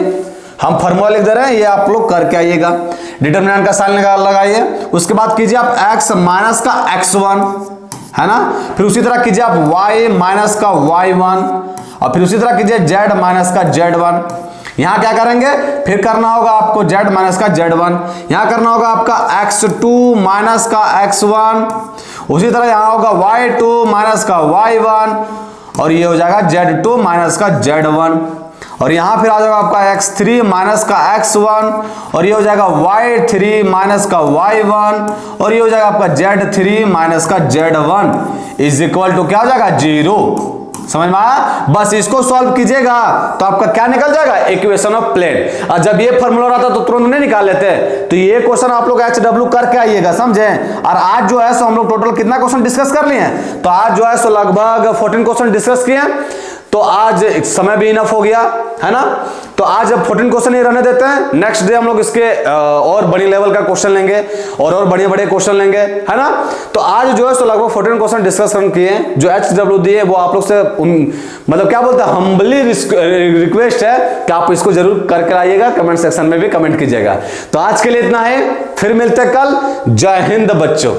हम फॉर्मूला लिख दे रहे हैं ये आप लोग करके आइएगा, डिटर्मिनेंट का साइन लगाइए, उसके बाद कीजिए आप x माइनस का x1 है ना, फिर उसी तरह कीजिए आप y माइनस का y1 और फिर उसी तरह कीजिए z माइनस का z1। यहां क्या करेंगे, फिर करना होगा आपको z माइनस का z1, यहां करना होगा आपका x2 माइनस का x1, उसी तरह यहां होगा y2 माइनस का y1 और ये हो जाएगा z2 माइनस का z1, और यहां फिर आ जाएगा आपका x3 माइनस का x1 और ये हो जाएगा y3 माइनस का y1 और ये हो जाएगा आपका z3 माइनस का z1 इज इक्वल टू क्या हो जाएगा 0। समझ में आया, बस इसको सॉल्व कीजिएगा तो आपका क्या निकल जाएगा, इक्वेशन ऑफ प्लेन। और जब ये फॉर्मूला रहता तो तुरंत नहीं निकाल लेते, तो ये क्वेश्चन आप लोग HW करके आइएगा, समझे। और आज जो है सो हम लोग टोटल कितना क्वेश्चन डिस्कस कर लिए हैं, तो आज जो है सो लगभग 14 क्वेश्चन डिस्कस किए हैं। तो आज समय भी इनफ हो गया है ना। तो आज अब 14 क्वेश्चन ही रहने देते हैं, नेक्स्ट डे हम लोग इसके और बड़ी लेवल का क्वेश्चन लेंगे और बड़े बड़े क्वेश्चन लेंगे, है ना। तो आज जो है सो लगभग 14 क्वेश्चन डिस्कस किए, जो HW है वो आप लोग से मतलब क्या बोलते हैं, हम्बली रिक्वेस्ट है कि आप इसको जरूर करके आइएगा, कमेंट सेक्शन में भी कमेंट कीजिएगा। तो आज के लिए इतना है, फिर मिलते हैं कल। जय हिंद बच्चों।